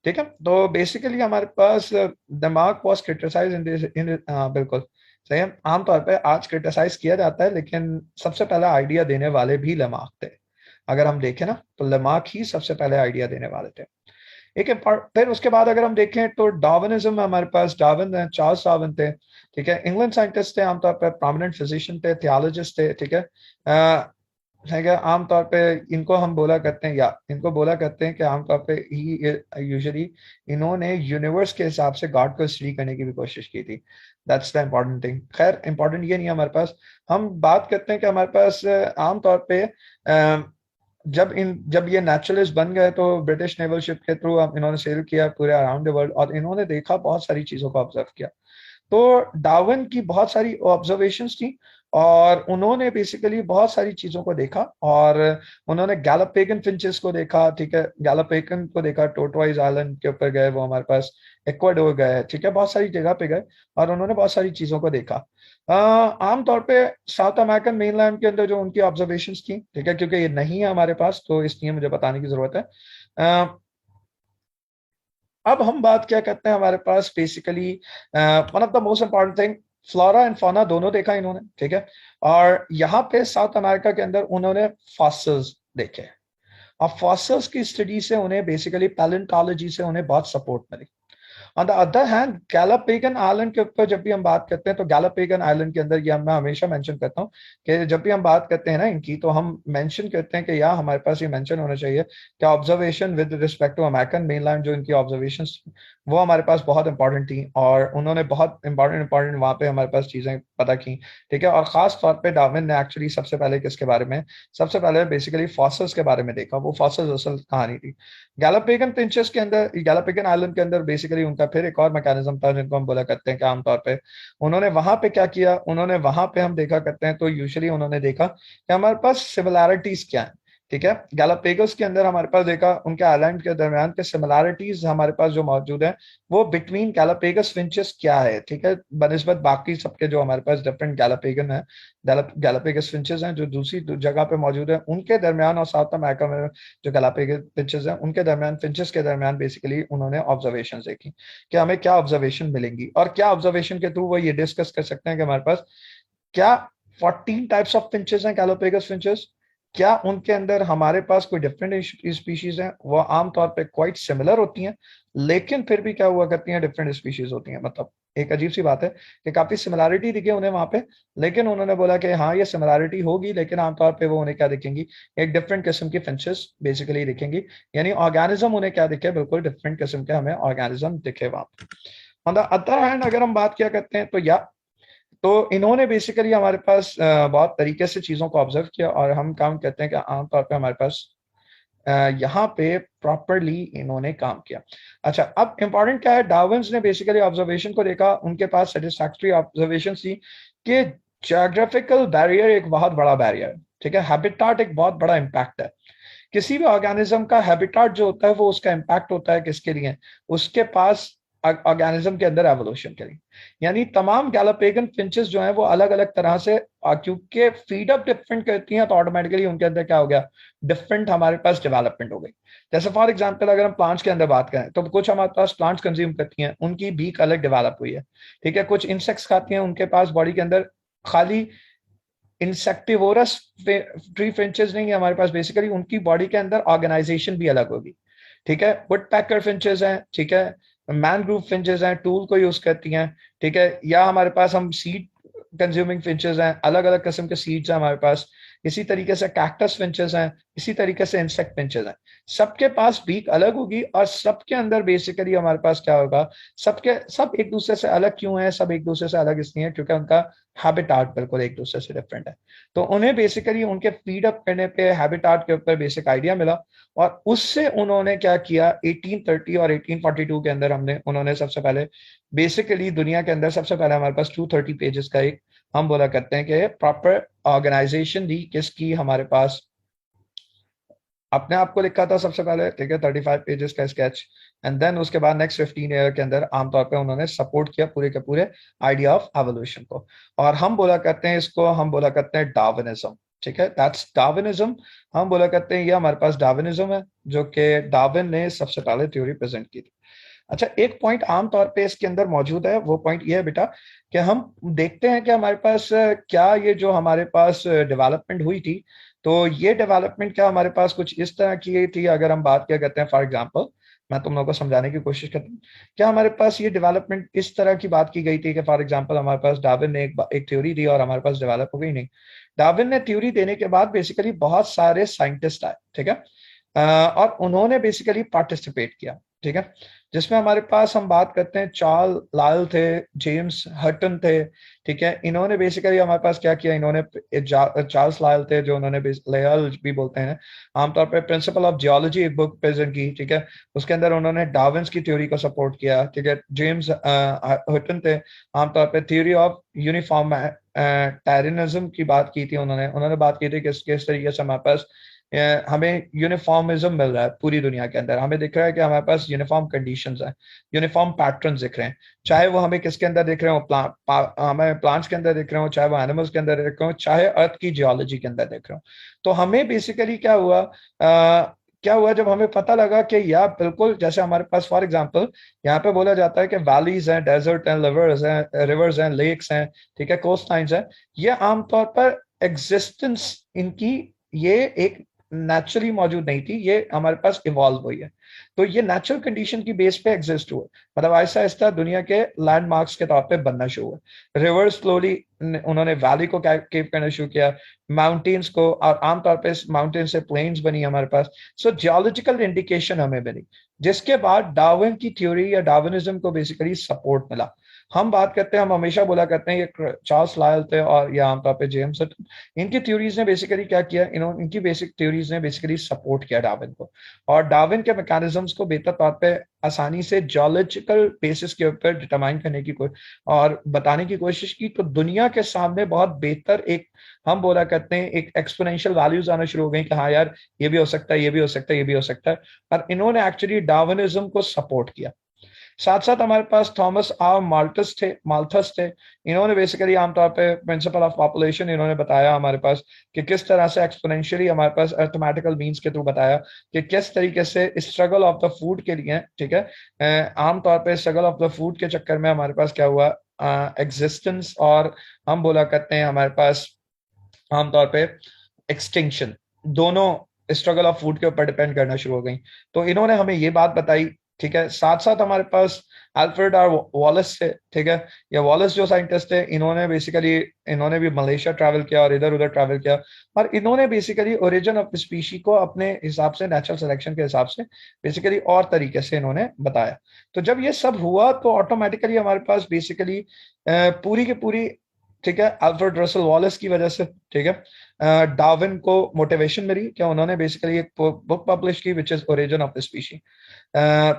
ठीक है, तो बेसिकली हमारे पास दिमाग वॉज क्रिटिसाइज इन बिल्कुल सही है, आमतौर पे आज क्रिटिसाइज किया जाता है, लेकिन सबसे पहला आइडिया देने वाले भी लेमार्क थे। अगर हम देखें ना, तो लेमार्क ही सबसे पहले आइडिया देने वाले थे। फिर उसके बाद अगर हम देखें तो डार्विनिज्म में हमारे पास डार्विन, चार्ल्स डार्विन थे। ठीक है, इंग्लैंड साइंटिस्ट थे, आमतौर पर प्रोमिनेंट फिजिशियन थे, थियोलॉजिस्ट थे। ठीक है, है क्या, आमतौर पे इनको हम बोला करते हैं, या इनको बोला करते हैं कि आमतौर पे ही यूजुअली इन्होंने यूनिवर्स के हिसाब से गॉड को स्टडी करने की भी कोशिश की थी। That's the important thing. खैर इंपॉर्टेंट ये नहीं है हमारे पास, हम बात करते हैं कि हमारे पास आमतौर पे जब ये नेचुरलिस्ट बन गए, तो ब्रिटिश नेवल शिप के थ्रू इन्होंने सेल किया पूरे अराउंड द वर्ल्ड, और इन्होंने देखा, बहुत सारी चीजों को ऑब्जर्व किया। तो डार्विन की बहुत सारी ऑब्जर्वेशंस थी, और उन्होंने बेसिकली बहुत सारी चीजों को देखा, और उन्होंने गैलापेगन फिंचेस को देखा। ठीक है, गैलापेगन को देखा, टोटवाइज आइलैंड के ऊपर गए वो हमारे पास, इक्वाडोर गए। ठीक है, बहुत सारी जगह पे गए और उन्होंने बहुत सारी चीजों को देखा। आमतौर पे साउथ अमेरिकन मेनलैंड के अंदर जो उनकी ऑब्जर्वेशंस थी, ठीक है, क्योंकि ये नहीं है हमारे पास तो इसलिए मुझे बताने की जरूरत है। अब हम बात क्या करते हैं हमारे पास, basically one of the most important thing, flora and fauna दोनों देखा इन्होंने। ठीक है, और यहाँ पे साउथ अमेरिका के अंदर उन्होंने फॉसिल्स देखे, और फॉसिल्स की स्टडी से उन्हें बेसिकली पैलेंटोलॉजी से उन्हें बहुत सपोर्ट मिली। On the other hand Galapagos island के ऊपर जब भी हम बात करते हैं, तो गैलापेगन आइलैंड के अंदर, ये मैं हमेशा मेंशन करता हूँ कि जब भी हम बात करते हैं ना इनकी, तो हम मेंशन करते हैं कि या हमारे पास ये मेंशन होना चाहिए कि observation with respect to American mainland, जो इनकी ऑब्जर्वेशन वो हमारे पास बहुत इंपॉर्टेंट थी, और उन्होंने बहुत इंपॉर्टेंट वहां पे हमारे पास चीजें पता की। ठीक है, और खास तौर पे डार्विन ने एक्चुअली सबसे पहले किसके बारे में, सबसे पहले बेसिकली फॉसिल्स के बारे में देखा। वो फॉसिल्स असल कहानी थी। गैलापेगन फिंचेस के अंदर, गैलापेगन आइलैंड के अंदर बेसिकली उनका फिर एक और मैकेनिज्म था जिनको हम बोला करते हैं कि आमतौर पे उन्होंने वहां पे क्या किया, उन्होंने वहां पे हम देखा करते हैं, तो यूजुअली उन्होंने देखा कि हमारे पास सिमिलैरिटीज क्या है। ठीक है, गैलापेगोस के अंदर हमारे पास देखा उनके आइलैंड के दरमियान के सिमिलैरिटीज हमारे पास जो मौजूद है, वो बिटवीन गैलापेगोस फिंचेस क्या है। ठीक है, बनिस्बत बाकी सबके जो हमारे पास डिफरेंट गैलापेगन है, गैलापेगस फिंचेस हैं जो दूसरी जगह पे मौजूद है, उनके दरमियान और साउथ अमेरिका में जो गैलापेगस फिंचेस हैं उनके दरमियान, फिंचेस के दरमियान बेसिकली उन्होंने ऑब्जर्वेशन देखी कि हमें क्या ऑब्जर्वेशन मिलेंगी, और क्या ऑब्जर्वेशन के थ्रू वो ये डिस्कस कर सकते हैं कि हमारे पास क्या 14 टाइप्स ऑफ फिंचेस हैं, गैलापेगस फिंचेस, क्या उनके अंदर हमारे पास कोई डिफरेंट स्पीशीज हैं, वो आमतौर पे क्वाइट सिमिलर होती हैं, लेकिन फिर भी क्या हुआ करती हैं, डिफरेंट स्पीशीज होती हैं। मतलब एक अजीब सी बात है कि काफी सिमिलैरिटी दिखे उन्हें वहां पे, लेकिन उन्होंने बोला कि हाँ ये सिमिलैरिटी होगी, लेकिन आमतौर पे वो उन्हें क्या दिखेंगी, एक डिफरेंट किस्म की फिंचेस बेसिकली दिखेंगी, यानी ऑर्गेनिज्म उन्हें क्या दिखे, बिल्कुल डिफरेंट किस्म के हमें ऑर्गेनिज्म दिखे वहां पे। ऑन द अदर हैंड अगर हम बात क्या करते हैं, तो इन्होंने बेसिकली हमारे पास बहुत तरीके से चीजों को ऑब्जर्व किया, और हम काम करते हैं कि आमतौर पे हमारे पास यहाँ पे प्रॉपरली इन्होंने काम किया। अच्छा, अब इंपॉर्टेंट क्या है, डार्विन ने बेसिकली ऑब्जर्वेशन को देखा, उनके पास सेटिस्फैक्टरी ऑब्जर्वेशन थी कि ज्योग्राफिकल बैरियर एक बहुत बड़ा बैरियर है। ठीक है, हैबिटाट एक बहुत बड़ा इम्पैक्ट है। किसी भी ऑर्गेनिज्म का हैबिटाट जो होता है वो उसका इम्पैक्ट होता है किसके लिए, उसके पास ऑर्गेनिज्म के अंदर एवोल्यूशन करी। यानी तमाम गैलोपेगन फिंचेस जो हैं वो अलग अलग तरह से, क्योंकि फीड अप डिफरेंट करती हैं तो ऑटोमेटिकली उनके अंदर क्या हो गया, डिफरेंट हमारे पास डेवलपमेंट हो गई। जैसे फॉर एग्जांपल अगर हम प्लांट्स के अंदर बात करें तो कुछ हमारे पास प्लांट्स कंज्यूम करती हैं, उनकी बीक अलग डेवलप हुई है, ठीक है। कुछ इंसेक्ट्स खाती हैं, उनके पास बॉडी के अंदर खाली इंसेक्टिवोरस ट्री फिंचेस नहीं है हमारे पास, बेसिकली उनकी बॉडी के अंदर ऑर्गेनाइजेशन भी अलग होगी, ठीक है। वुड पैकर फिंचेस हैं, ठीक है, मैनग्रूव फिंचेस हैं, टूल को यूज करती हैं, ठीक है। या हमारे पास हम सीड कंज्यूमिंग फिंचेस हैं, अलग अलग किस्म के सीड्स हैं हमारे पास। इसी तरीके से कैक्टस फिंचेस हैं, इसी तरीके से इंसेक्ट फिंचेस हैं। सबके पास बीक अलग होगी और सबके अंदर बेसिकली हमारे पास क्या होगा, सबके सब एक दूसरे से अलग क्यों है, सब एक दूसरे से अलग इसलिए है क्योंकि उनका हैबिटाट बिल्कुल एक दूसरे से डिफरेंट है। तो उन्हें बेसिकली उनके फीड अप करने पे हैबिटाट के ऊपर बेसिक आइडिया मिला, और उससे उन्होंने क्या किया, 1830 और 1842 के अंदर उन्होंने सबसे पहले बेसिकली दुनिया के अंदर सबसे पहले हमारे पास 230 पेजेस का एक, हम बोला करते हैं कि प्रॉपर ऑर्गेनाइजेशन दी, किसकी, हमारे पास अपने आप को लिखा था सबसे पहले, ठीक है, 35 पेजेस का स्केच। एंड देन उसके बाद नेक्स्ट 15 ईयर के अंदर आमतौर पे उन्होंने सपोर्ट किया पूरे के पूरे आइडिया ऑफ एवोल्यूशन को। और हम बोला करते हैं इसको, हम बोला करते हैं डार्विनिज्म, ठीक है, दैट्स डार्विनिज्म। हम बोला करते हैं ये हमारे पास डार्विनिज्म है, जो कि डार्विन ने सबसे पहले थ्योरी प्रेजेंट की थी। अच्छा, एक पॉइंट आमतौर पे इसके अंदर मौजूद है, वो पॉइंट ये है बेटा कि हम देखते हैं कि हमारे पास क्या ये जो हमारे पास डेवलपमेंट हुई थी, तो ये डेवलपमेंट क्या हमारे पास कुछ इस तरह की थी। अगर हम बात क्या करते हैं, फॉर एग्जांपल मैं तुम लोगों को समझाने की कोशिश करता हूँ, क्या हमारे पास ये डेवलपमेंट इस तरह की बात की गई थी कि फॉर एग्जांपल हमारे पास डार्विन ने एक थ्योरी दी और हमारे पास डेवलप हो गई? नहीं। डार्विन ने थ्योरी देने के बाद बेसिकली बहुत सारे साइंटिस्ट आए, ठीक है, और उन्होंने बेसिकली पार्टिसिपेट किया, ठीक है, जिसमें हमारे पास हम बात करते हैं चार्ल लायल थे, जेम्स हटन थे, ठीक है। इन्होंने बेसिकली हमारे पास क्या किया, इन्होंने चार्ल्स लायल थे जो उन्होंने लायल भी बोलते हैं आमतौर पर, प्रिंसिपल ऑफ जियोलॉजी एक बुक प्रेजेंट की, ठीक है। उसके अंदर उन्होंने डार्विन्स की थ्योरी को सपोर्ट किया, ठीक है। जेम्स हटन थे, आमतौर पर थ्योरी ऑफ यूनिफॉर्म टेरिनिज्म की बात की थी उन्होंने उन्होंने बात की थी कि किस तरीके से हमारे पास हमें यूनिफॉर्मिज्म मिल रहा है पूरी दुनिया के अंदर। हमें दिख रहा है कि हमारे पास यूनिफॉर्म कंडीशंस हैं, यूनिफॉर्म पैटर्न्स दिख रहे हैं, चाहे वो हमें किसके अंदर दिख रहे हो, हमें प्लांट्स के अंदर दिख रहे हो, चाहे वो एनिमल्स के अंदर दिख रहे हो, चाहे अर्थ की जियोलॉजी के अंदर दिख रहे हो। तो हमें बेसिकली क्या हुआ जब हमें पता लगा कि यार बिल्कुल जैसे हमारे पास फॉर एग्जांपल यहाँ पे बोला जाता है कि वैलीज हैं, डेजर्ट हैं, रिवर्स हैं, लेक्स हैं, ठीक है, कोस्ट लाइन्स हैं, ये आमतौर पर एग्जिस्टेंस इनकी ये एक नेचुरली मौजूद नहीं थी, ये हमारे पास इवॉल्व हुई है। तो ये नेचुरल कंडीशन की बेस पे एग्जिस्ट हुआ, मतलब ऐसा ऐसा दुनिया के लैंडमार्क्स के तौर पे बनना शुरू हुआ। रिवर स्लोली उन्होंने वैली को केव करना शुरू किया, माउंटेन्स को, और आमतौर पे माउंटेन से प्लेन्स बनी हमारे पास। सो जियोलॉजिकल इंडिकेशन हमें बनी, जिसके बाद डार्विन की थ्योरी या डार्विनिज्म को बेसिकली सपोर्ट मिला। हम बात करते हैं, हम हमेशा बोला करते हैं ये चार्ल्स लायल थे और या आमतौर पे जेम्स हटन, इनकी थ्योरीज ने बेसिकली क्या किया, इनकी बेसिक थ्योरीज ने बेसिकली सपोर्ट किया डार्विन को, और डार्विन के मैकेनिज्म्स को बेहतर तौर पे आसानी से जियोलॉजिकल बेसिस के ऊपर डिटरमाइन करने की और बताने की कोशिश की। तो दुनिया के सामने बहुत बेहतर एक, हम बोला करते हैं, एक एक्सपोनेंशियल वैल्यूज आना शुरू हो गई कि हाँ यार ये भी हो सकता है, ये भी हो सकता है, ये भी हो सकता है। और इन्होंने एक्चुअली डार्विनिज्म को सपोर्ट किया। साथ साथ हमारे पास थॉमस आर माल्थस थे। इन्होंने बेसिकली आमतौर पे प्रिंसिपल ऑफ पॉपुलेशन इन्होंने बताया हमारे पास कि किस तरह से एक्सपोनेंशियली हमारे पास अर्थमेटिकल मीन्स के थ्रू बताया कि किस तरीके से स्ट्रगल ऑफ द फूड के लिए, ठीक है, आमतौर पे स्ट्रगल ऑफ द फूड के चक्कर में हमारे पास क्या हुआ, एग्जिस्टेंस, और हम बोला करते हैं हमारे पास आमतौर पे एक्सटिंक्शन, दोनों स्ट्रगल ऑफ फूड के ऊपर डिपेंड करना शुरू हो गई। तो इन्होंने हमें ये बात बताई, ठीक है। साथ साथ हमारे पास अल्फ्रेड आर वॉलेस थे, ठीक है, या वॉलेस जो साइंटिस्ट थे, इन्होंने भी मलेशिया ट्रैवल किया और इधर उधर ट्रैवल किया, और इन्होंने बेसिकली ओरिजिन ऑफ स्पीशी को अपने हिसाब से, नेचुरल सिलेक्शन के हिसाब से बेसिकली और तरीके से इन्होंने बताया। तो जब ये सब हुआ तो ऑटोमेटिकली हमारे पास बेसिकली पूरी की पूरी, ठीक है, अल्फ्रेड रसल वॉलेस की वजह से, ठीक है, डार्विन को मोटिवेशन मिली कि उन्होंने बेसिकली एक बुक पब्लिश की which is origin of the species,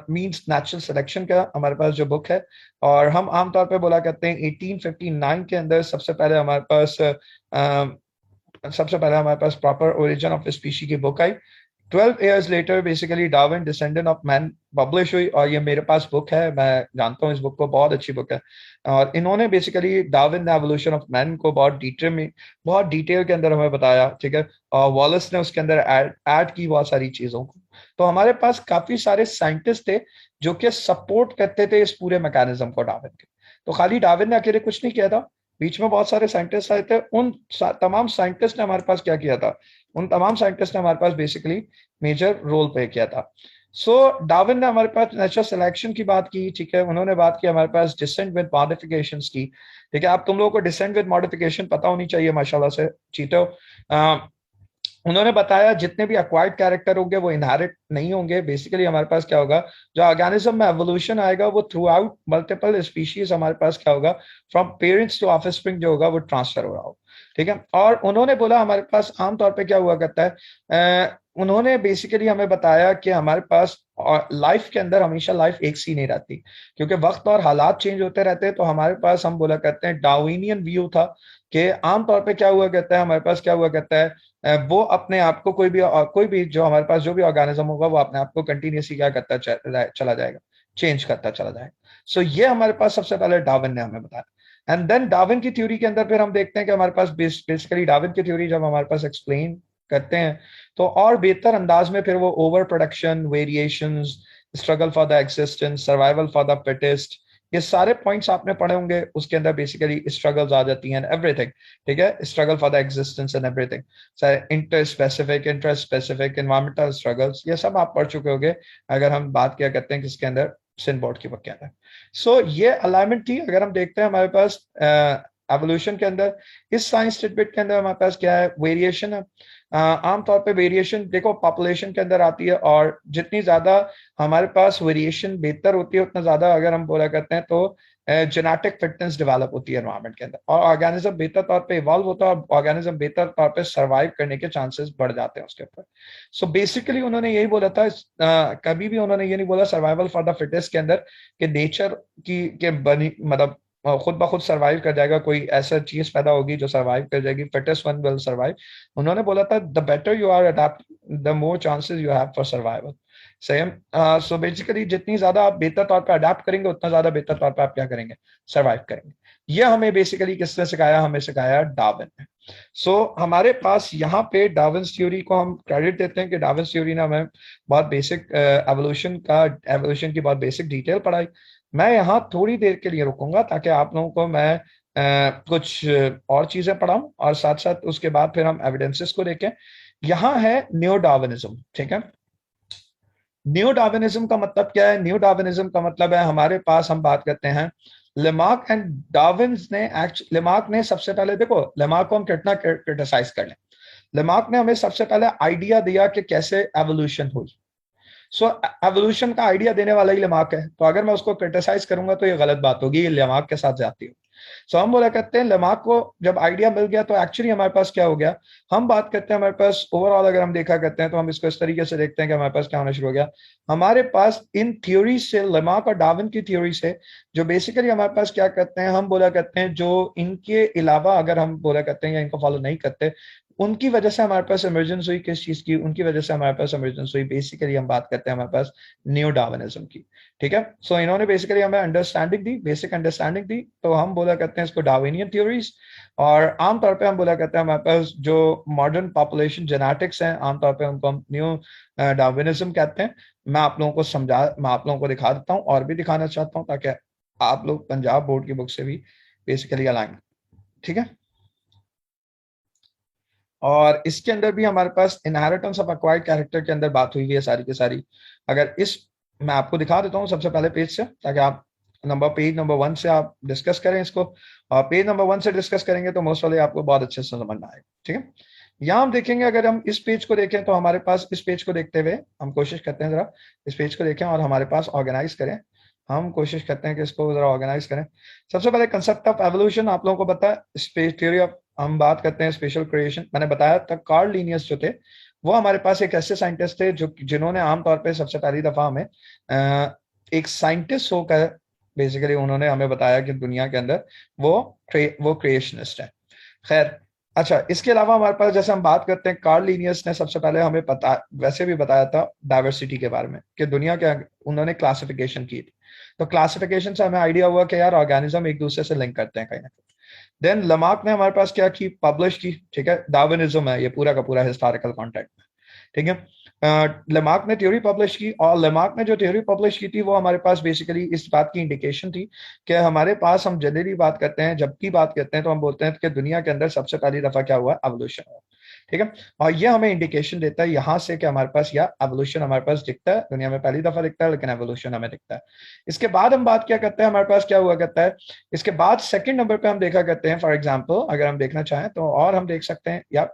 means natural selection का हमारे पास जो बुक है। और हम आमतौर पे बोला करते हैं 1859 के अंदर सबसे पहले हमारे पास प्रॉपर ओरिजिन ऑफ स्पीशी की book I. 12 years later basically Darwin descendant of man publish हुई, और ये मेरे पास बुक है, मैं जानता हूँ इस बुक को, बहुत अच्छी बुक है। और इन्होंने basically Darwin the evolution of man को बहुत डिटेल के अंदर हमें बताया, ठीक है। और वॉलेस ने उसके अंदर ऐड की बहुत सारी चीजों को। तो हमारे पास काफी सारे साइंटिस्ट थे जो कि सपोर्ट करते थे इस पूरे मैकेनिज्म को डार्विन के। तो खाली डार्विन ने अकेले कुछ नहीं किया था, बीच में बहुत सारे साइंटिस्ट आए थे। उन तमाम साइंटिस्ट ने हमारे पास क्या किया था, उन तमाम साइंटिस्ट ने हमारे पास बेसिकली मेजर रोल प्ले किया था। सो डार्विन ने हमारे पास नेचुरल सिलेक्शन की बात की, ठीक है। उन्होंने बात की हमारे पास डिसेंट विद मॉडिफिकेशंस की, ठीक है। आप तुम लोगों को डिसेंट विद मॉडिफिकेशन पता होनी चाहिए माशाल्लाह से, चीतो। उन्होंने बताया जितने भी अक्वायर्ड कैरेक्टर होंगे वो इनहेरिट नहीं होंगे। बेसिकली हमारे पास क्या होगा, जो ऑर्गेनिज्म में एवोल्यूशन आएगा वो थ्रू आउट मल्टीपल स्पीशीज हमारे पास क्या होगा, फ्रॉम पेरेंट्स टू ऑफस्प्रिंग जो होगा वो ट्रांसफर हो रहा होगा, ठीक है। और उन्होंने बोला हमारे पास आमतौर पे क्या हुआ करता है, उन्होंने बेसिकली हमें बताया कि हमारे पास लाइफ के अंदर हमेशा लाइफ एक सी नहीं रहती, क्योंकि वक्त और हालात चेंज होते रहते हैं। तो हमारे पास हम बोला करते हैं डार्विनियन व्यू था कि आमतौर पे क्या हुआ करता है, हमारे पास क्या हुआ करता है, वो अपने आप को कोई भी जो हमारे पास जो भी ऑर्गेनिज्म होगा वो अपने आप को कंटिन्यूसली क्या करता चला जाएगा, चेंज करता चला जाएगा। सो ये हमारे पास सबसे पहले डार्विन ने हमें बताया। एंड देन डार्विन की थ्योरी के अंदर फिर हम देखते हैं कि हमारे पास बेसिकली डार्विन की थ्योरी जब हमारे पास एक्सप्लेन करते हैं तो और बेहतर अंदाज में फिर वो over production, variations, struggle for the existence, survival for the fittest, ये सारे पॉइंट्स आपने पढ़े होंगे। उसके अंदर बेसिकली स्ट्रगल्स आ जाती हैं, एवरीथिंग, ठीक है। Struggle for the existence and everything, inter specific, inter specific, environmental struggles, ये सब आप पढ़ चुके होंगे अगर हम बात किया करते हैं किसके अंदर, सिन बोर्ड की बुक के अंदर। सो ये अलाइनमेंट थी। अगर हम देखते हैं हमारे पास एवोल्यूशन के अंदर, इस साइंस स्टेटमेंट के अंदर हमारे पास क्या है, वेरिएशन है। आमतौर पे वेरिएशन देखो पॉपुलेशन के अंदर आती है, और जितनी ज्यादा हमारे पास वेरिएशन बेहतर होती है उतना ज्यादा अगर हम बोला करते हैं तो जेनेटिक फिटनेस डेवलप होती है एनवायरमेंट के अंदर, और ऑर्गेनिज्म बेहतर तौर पे इवॉल्व होता है, और ऑर्गेनिज्म बेहतर तौर पे सर्वाइव करने के चांसेस बढ़ जाते हैं उसके ऊपर। सो बेसिकली उन्होंने यही बोला था, कभी भी उन्होंने ये नहीं बोला सर्वाइवल फॉर द फिटेस्ट के अंदर कि नेचर की के बनी मतलब खुद ब खुद सर्वाइव कर जाएगा, कोई ऐसा चीज पैदा होगी जो सर्वाइव कर जाएगी, फिटेस्ट वन विल सर्वाइव। उन्होंने बोला था the better you are adapt the more chances you have for survival. Same. So basically जितनी ज्यादा आप बेहतर तौर पे अडेप्ट करेंगे उतना ज्यादा बेहतर तौर पे आप क्या करेंगे, सर्वाइव करेंगे। ये हमें बेसिकली किसने सिखाया, हमें सिखाया डार्विन ने। सो हमारे पास यहाँ पे डार्विन थ्योरी को हम क्रेडिट देते हैं कि डार्विन थ्योरी ने हमें बहुत बेसिक एवोल्यूशन की बहुत बेसिक डिटेल पढ़ाई। मैं यहाँ थोड़ी देर के लिए रुकूंगा ताकि आप लोगों को मैं कुछ और चीजें पढ़ाऊं, और साथ साथ उसके बाद फिर हम एविडेंसेस को देखें। यहाँ है न्यू डार्विनिज्म, ठीक है। न्यू डार्विनिज्म का मतलब क्या है, न्यू डार्विनिज्म का मतलब है हमारे पास हम बात करते हैं लेमार्क एंड डार्विन ने लेमार्क ने सबसे पहले, देखो लेमार्क को हम कितना क्रिटिसाइज कर लें, लेमार्क ने हमें सबसे पहले आइडिया दिया कि कैसे एवोल्यूशन हुई। सो एवोल्यूशन का आइडिया देने वाला ही लेमार्क है, तो अगर मैं उसको क्रिटिसाइज करूंगा तो ये गलत बात होगी, ये लेमार्क के साथ जाती है। सो हम बोला करते हैं लेमार्क को जब आइडिया मिल गया तो एक्चुअली हमारे पास क्या हो गया, हम बात करते हैं हमारे पास ओवरऑल अगर हम देखा करते हैं तो हम इसको इस तरीके से देखते हैं कि हमारे पास क्या होना शुरू हो गया। हमारे पास इन थ्योरी से, लेमार्क और डार्विन की थ्योरी से, जो बेसिकली हमारे पास क्या करते हैं, हम बोला करते हैं जो इनके अलावा अगर हम बोला करते हैं या इनको फॉलो नहीं करते, उनकी वजह से हमारे पास इमरजेंस हुई किस चीज की, उनकी वजह से हमारे पास इमरजेंस हुई बेसिकली हम बात करते हैं हमारे पास न्यू डार्विनिज्म की, ठीक है। सो इन्होंने बेसिकली हमें अंडरस्टैंडिंग दी, बेसिक अंडरस्टैंडिंग दी, तो हम बोला करते हैं इसको डार्विनियन थ्योरीज। और आमतौर पे हम बोला करते हैं हमारे पास जो मॉडर्न पॉपुलेशन जेनेटिक्स हैं, आमतौर पे उनको हम न्यू डार्विनिज्म कहते हैं। मैं आप लोगों को दिखा देता हूँ और भी दिखाना चाहता हूँ ताकि आप लोग पंजाब बोर्ड की बुक से भी बेसिकली अलाइन, ठीक है। और इसके अंदर भी हमारे पास इनहेरिटेंस ऑफ एक्वायर्ड कैरेक्टर के अंदर बात हुई है सारी की सारी। अगर इस मैं आपको दिखा देता हूँ सबसे पहले पेज से, ताकि आप पेज नंबर 1 से आप डिस्कस करें इसको, और पेज नंबर 1 से डिस्कस करेंगे तो मोस्ट वाले आपको बहुत अच्छे से समझ में आएगा, ठीक है। यहाँ हम देखेंगे, अगर हम इस पेज को देखें तो हमारे पास इस पेज को देखते हुए हम कोशिश करते हैं जरा इस पेज को देखें और हमारे पास ऑर्गेनाइज करें। हम कोशिश करते हैं कि इसको जरा ऑर्गेनाइज करें। सबसे पहले कंसेप्ट ऑफ एवोल्यूशन आप लोगों को पता है, स्पेस थ्योरी ऑफ, हम बात करते हैं स्पेशल क्रिएशन। मैंने बताया था कार्ल लिनियस जो थे वो हमारे पास एक ऐसे साइंटिस्ट थे जो जिन्होंने आमतौर पे सबसे पहली दफा हमें एक साइंटिस्ट होकर बेसिकली उन्होंने हमें बताया कि दुनिया के अंदर वो वो क्रिएशनिस्ट है। खैर, अच्छा, इसके अलावा हमारे पास जैसे हम बात करते हैं, कार्ल लीनियस ने सबसे पहले हमें पता वैसे भी बताया था डाइवर्सिटी के बारे में कि दुनिया के, उन्होंने क्लासिफिकेशन की थी। तो क्लासिफिकेशन से हमें आइडिया हुआ कि यार ऑर्गेनिज्म एक दूसरे से लिंक करते हैं कहीं ना कहीं। देन लमार्क ने हमारे पास क्या की, पब्लिश की, ठीक है, डार्विनिज्म है ये पूरा का पूरा हिस्टोरिकल कॉन्टेक्ट में, ठीक है। लेमार्क ने थ्योरी पब्लिश की, और लेमार्क ने जो थ्योरी पब्लिश की थी वो हमारे पास बेसिकली इस बात की इंडिकेशन थी कि हमारे पास, हम जनरली बात करते हैं, जब की बात करते हैं तो हम बोलते हैं कि दुनिया के अंदर सबसे पहली दफा क्या हुआ, एवोल्यूशन हुआ, ठीक है। और ये हमें इंडिकेशन देता है यहाँ से कि हमारे पास या एवोल्यूशन हमारे पास दिखता है, दुनिया में पहली दफा दिखता है, लेकिन एवोल्यूशन हमें दिखता है। इसके बाद हम बात क्या करते हैं, हमारे पास क्या हुआ करता है, इसके बाद सेकंड नंबर पे हम देखा करते हैं, फॉर एग्जांपल अगर हम देखना चाहें तो, और हम देख सकते हैं या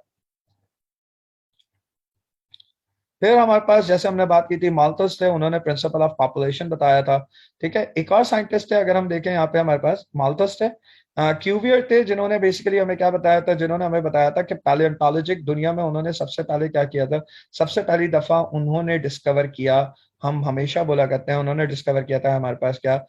फिर हमारे पास जैसे हमने बात की थी, माल्थस थे, उन्होंने प्रिंसिपल ऑफ पॉपुलेशन बताया था, ठीक है। एक और साइंटिस्ट थे, अगर हम देखें यहाँ पे हमारे पास माल्थस थे, क्यूवियर थे, जिन्होंने बेसिकली हमें क्या बताया था, जिन्होंने हमें बताया था कि पैलियोंटोलॉजिक दुनिया में उन्होंने सबसे पहले क्या किया था, सबसे पहली दफा उन्होंने डिस्कवर किया, हम हमेशा बोला करते हैं उन्होंने डिस्कवर किया था हमारे पास क्या,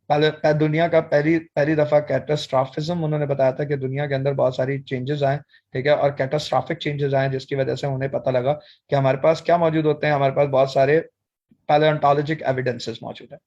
दुनिया का पहली पहली दफा कैटास्ट्रॉफिज्म, उन्होंने बताया था कि दुनिया के अंदर बहुत सारी चेंजेस आए, ठीक है, और कैटास्ट्रॉफिक चेंजेस आए, जिसकी वजह से उन्हें पता लगा कि हमारे पास क्या मौजूद होते हैं, हमारे पास बहुत सारे पैलेंटोलॉजिक एविडेंसेस मौजूद है।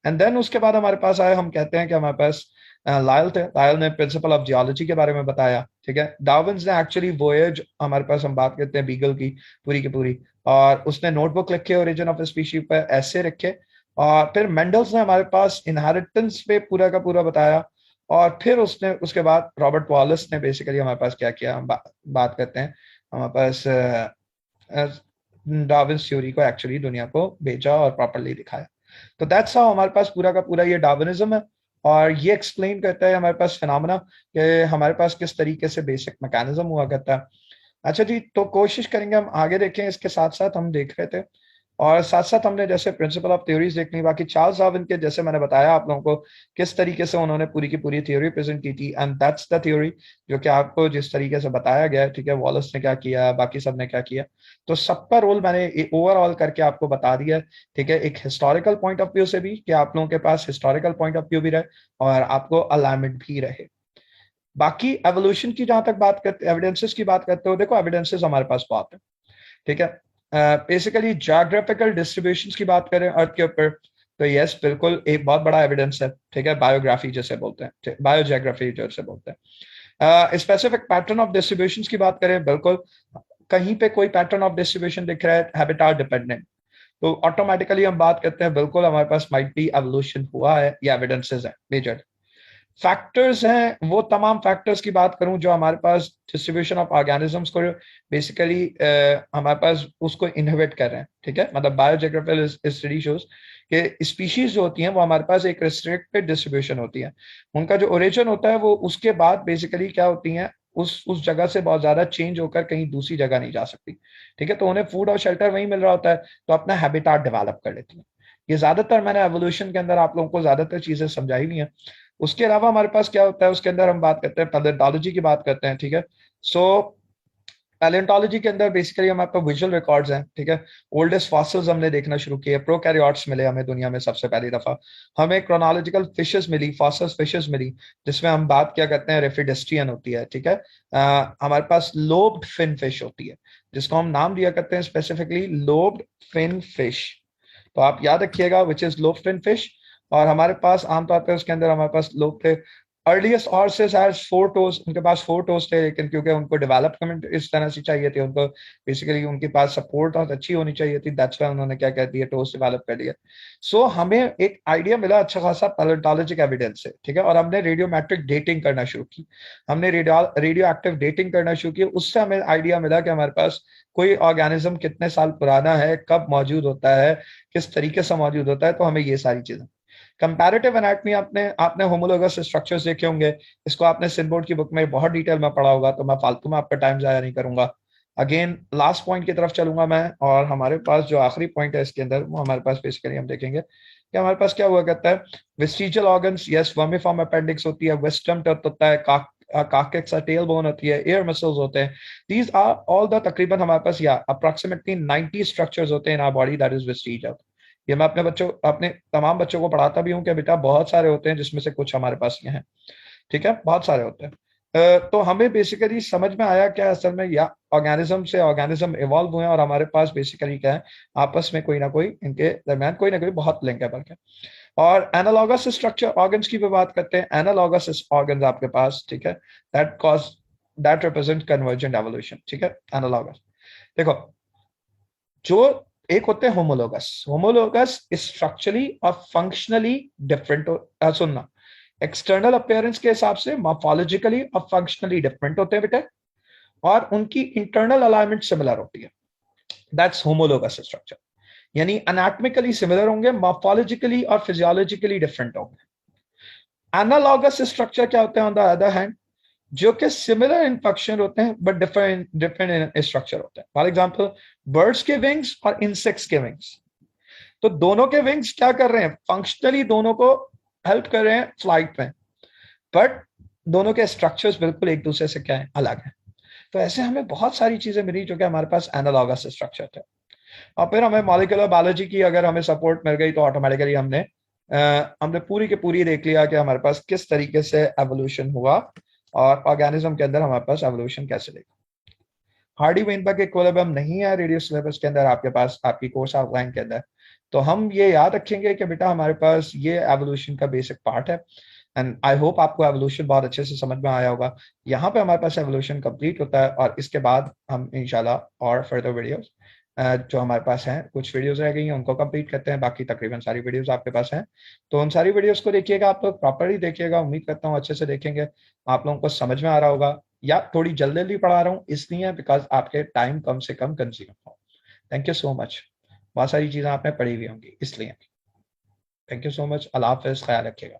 एंड देन उसके बाद हमारे पास आए, हम कहते हैं कि हमारे पास लायल थे, लायल ने प्रिंसिपल ऑफ जियोलॉजी के बारे में बताया, ठीक है। डार्विन ने एक्चुअली वोयेज, हमारे पास हम बात करते हैं बीगल की पूरी, और उसने नोटबुक लिखे ओरिजिन ऑफ स्पीशीज पर, ऐसे रखे। और फिर मेंडल्स ने हमारे पास इनहेरिटेंस पे पूरा का पूरा बताया। और फिर उसने उसके बाद रॉबर्ट वॉलस ने बेसिकली हमारे पास क्या किया, हम बात करते हैं हमारे पास डार्विन्स थ्योरी को एक्चुअली दुनिया को भेजा और प्रॉपरली दिखाया। तो दैट्स हाउ हमारे पास पूरा का पूरा ये डार्विनिज्म है। और ये एक्सप्लेन करता है हमारे पास फिनोमेना कि हमारे पास किस तरीके से बेसिक मैकेनिज्म हुआ करता है। अच्छा जी, तो कोशिश करेंगे हम आगे देखें, इसके साथ साथ हम देख रहे थे, और साथ साथ हमने जैसे प्रिंसिपल ऑफ थ्योरीज देखनी, बाकी चार्ल्स डार्विन के जैसे मैंने बताया आप लोगों को किस तरीके से उन्होंने पूरी की पूरी थ्योरी प्रेजेंट की थी, एंड दैट्स द थ्योरी जो कि आपको जिस तरीके से बताया गया है, ठीक है, वॉलस ने क्या किया, बाकी सब ने क्या किया, तो सबका रोल मैंने ओवरऑल करके आपको बता दिया है, ठीक है, एक हिस्टोरिकल पॉइंट ऑफ व्यू से भी, कि आप लोगों के पास हिस्टोरिकल पॉइंट ऑफ व्यू भी रहे और आपको अलाइनमेंट भी रहे। बाकी एवोल्यूशन की जहां तक बात करते, एविडेंसेस की बात करते हो, देखो एविडेंसेस हमारे पास बहुत है, ठीक है। बेसिकली जोग्राफिकल डिस्ट्रीब्यूशन की बात करें अर्थ के ऊपर, तो यस बिल्कुल एक बहुत बड़ा एविडेंस है, ठीक है, बायोग्राफी जैसे बोलते हैं, बायोजियोग्राफी जैसे बोलते हैं। स्पेसिफिक पैटर्न ऑफ डिस्ट्रीब्यूशन की बात करें, बिल्कुल कहीं पे कोई पैटर्न ऑफ डिस्ट्रीब्यूशन दिख रहा है हैबिटाट डिपेंडेंट, तो ऑटोमेटिकली हम बात करते हैं बिल्कुल हमारे पास माइट बी एवोल्यूशन हुआ है, या एविडेंसेस है मेजर। फैक्टर्स हैं, वो तमाम फैक्टर्स की बात करूं जो हमारे पास डिस्ट्रीब्यूशन ऑफ ऑर्गेनिजम्स को बेसिकली हमारे पास उसको इनहिबिट कर रहे हैं, ठीक है, मतलब बायोजियोग्राफिकल स्टडी शोज कि स्पीशीज जो होती हैं वो हमारे पास एक रिस्ट्रिक्टेड डिस्ट्रीब्यूशन होती है, उनका जो ओरिजिन होता है वो उसके बाद बेसिकली क्या होती हैं, उस जगह से बहुत ज्यादा चेंज होकर कहीं दूसरी जगह नहीं जा सकती, ठीक है, तो उन्हें फूड और शेल्टर वहीं मिल रहा होता है, तो अपना हैबिटाट डेवलप कर लेती है। ये ज्यादातर मैंने एवोल्यूशन के अंदर आप लोगों को ज्यादातर चीजें समझाई हुई हैं। उसके अलावा हमारे पास क्या होता है, उसके अंदर हम बात करते हैं पैलेंटोलॉजी की बात करते हैं, ठीक है। सो पैलेंटोलॉजी के अंदर बेसिकली हमारे पास विजुअल रिकॉर्ड्स हैं, ठीक है, ओल्डेस्ट फॉसिल्स हमने देखना शुरू किए, प्रोकैरियोट्स मिले हमें दुनिया में सबसे पहली दफा, हमें क्रोनोलॉजिकल फिशेस मिली, फॉसिल्स फिशेस मिली, जिसमें हम बात क्या करते हैं, रेफिडेस्ट्रियन होती है, ठीक है। हमारे पास लोब्ड फिन फिश होती है, जिसको हम नाम दिया करते हैं स्पेसिफिकली लोब्ड फिन फिश, तो आप याद रखिएगा which is lobe fin fish. और हमारे पास आमतौर पर उसके अंदर हमारे पास लोग थे, earliest horses has four toes, उनके पास फोर टोज थे, लेकिन क्योंकि उनको डेवलपमेंट इस तरह से चाहिए थी, उनको बेसिकली उनके पास सपोर्ट बहुत अच्छी होनी चाहिए थी, दैट्स व्हाई उन्होंने क्या कह दिया, टोज डेवलप कर दिया। सो हमें एक आइडिया मिला अच्छा खासा पैलेंटोलॉजिक एविडेंस से, ठीक है, और हमने रेडियोमेट्रिक डेटिंग करना शुरू की, हमने रेडियो एक्टिव डेटिंग करना शुरू की, उससे हमें आइडिया मिला कि हमारे पास कोई ऑर्गेनिज्म कितने साल पुराना है, कब मौजूद होता है, किस तरीके से मौजूद होता है, तो हमें ये सारी चीजें। कंपैरेटिव एनाटॉमी आपने आपने होमोलोगस स्ट्रक्चर्स देखे होंगे, इसको आपने सिनबोर्ड की बुक में बहुत डिटेल में पढ़ा होगा, तो मैं फालतू में आपका टाइम जाया नहीं करूंगा। अगेन लास्ट पॉइंट की तरफ चलूंगा मैं, और हमारे पास जो आखिरी पॉइंट है इसके अंदर, वो हमारे पास बेसिकली हम देखेंगे कि हमारे पास क्या हुआ करता है, वेस्टिजियल ऑर्गन्स, यस, वर्मिफॉर्म अपेंडिक्स होती है, वेस्टर्न टर्थ होता है, काकेक्स टेल बोन होती है, एयर मसल्स होते हैं, दीज आर ऑल द तकरीबन हमारे पास या अप्रोक्सीमेटली 90 स्ट्रक्चर्स होते हैं in our body, that is vestigial. ये मैं अपने तमाम बच्चों को पढ़ाता भी हूँ कि बेटा बहुत सारे होते हैं, जिसमें से कुछ हमारे पास ये हैं, ठीक है, बहुत सारे होते हैं। तो हमें बेसिकली समझ में आया क्या असल में, या ऑर्गेनिज्म से ऑर्गेनिज्म इवॉल्व हुए और हमारे पास बेसिकली क्या है, आपस में कोई ना कोई इनके दरमियान कोई ना कोई बहुत लिंक है बल्कि। और एनालॉगस स्ट्रक्चर ऑर्गन्स की भी बात करते हैं, एनालॉगस ऑर्गन्स आपके पास, ठीक है, that cause that represent convergent evolution, ठीक है, एनालॉगस। देखो, जो एक होते हैं होमोलोगस, होमोलोगस स्ट्रक्चरली और फंक्शनली डिफरेंट, सुनना, एक्सटर्नल अपीयरेंस के हिसाब से मॉर्फोलॉजिकली और फंक्शनली डिफरेंट होते हैं बेटे, और उनकी इंटरनल अलाइनमेंट सिमिलर होती है, दैट्स होमोलोगस स्ट्रक्चर। यानी एनाटॉमिकली सिमिलर होंगे, मॉर्फोलॉजिकली और फिजियोलॉजिकली डिफरेंट होंगे। एनालॉगस स्ट्रक्चर क्या होते हैं ऑन द अदर हैंड, जो कि सिमिलर इन फंक्शन होते हैं but different different in structure होते हैं। फॉर एग्जांपल बर्ड्स के विंग्स और इंसेक्ट्स के विंग्स, तो दोनों के विंग्स क्या कर रहे हैं, फंक्शनली दोनों को हेल्प कर रहे हैं फ्लाइट में, बट दोनों के स्ट्रक्चर्स बिल्कुल एक दूसरे से क्या है, अलग है। तो ऐसे हमें बहुत सारी चीजें मिली जो कि हमारे पास एनालॉगस स्ट्रक्चर थे। और फिर हमें मॉलिक्यूलर बायोलॉजी की अगर हमें सपोर्ट मिल गई तो ऑटोमेटिकली हमने पूरी की पूरी देख लिया कि हमारे पास किस तरीके से एवोल्यूशन हुआ और ऑर्गेनिज्म के अंदर हमारे पास एवोल्यूशन कैसे देखा। हार्डी वेनबर्ग इक्विलिब्रियम नहीं है रेडियो सिलेबस के अंदर आपके पास, आपकी कोर्स आउटलाइन के अंदर, तो हम ये याद रखेंगे कि बेटा हमारे पास ये एवोल्यूशन का बेसिक पार्ट है। एंड आई होप आपको एवोल्यूशन बहुत अच्छे से समझ में आया होगा। यहाँ पे हमारे पास एवोल्यूशन कंप्लीट होता है और इसके बाद हम इंशाल्लाह और फर्दर वीडियोस जो हमारे पास हैं, कुछ वीडियोस रह गई हैं उनको कंप्लीट करते हैं, बाकी तकरीबन सारी वीडियोस आपके पास हैं। तो उन सारी वीडियोस को देखिएगा, आप लोग प्रॉपरली देखिएगा, उम्मीद करता हूँ अच्छे से देखेंगे, आप लोगों को समझ में आ रहा होगा। या थोड़ी जल्दी जल्दी पढ़ा रहा हूँ इसलिए बिकॉज आपके टाइम कम से कम कंज्यूम हो। थैंक यू सो मच, बहुत सारी चीज़ें आपने पढ़ी हुई होंगी इसलिए। थैंक यू सो मच, अल्लाह हाफिज़, ख्याल रखिएगा।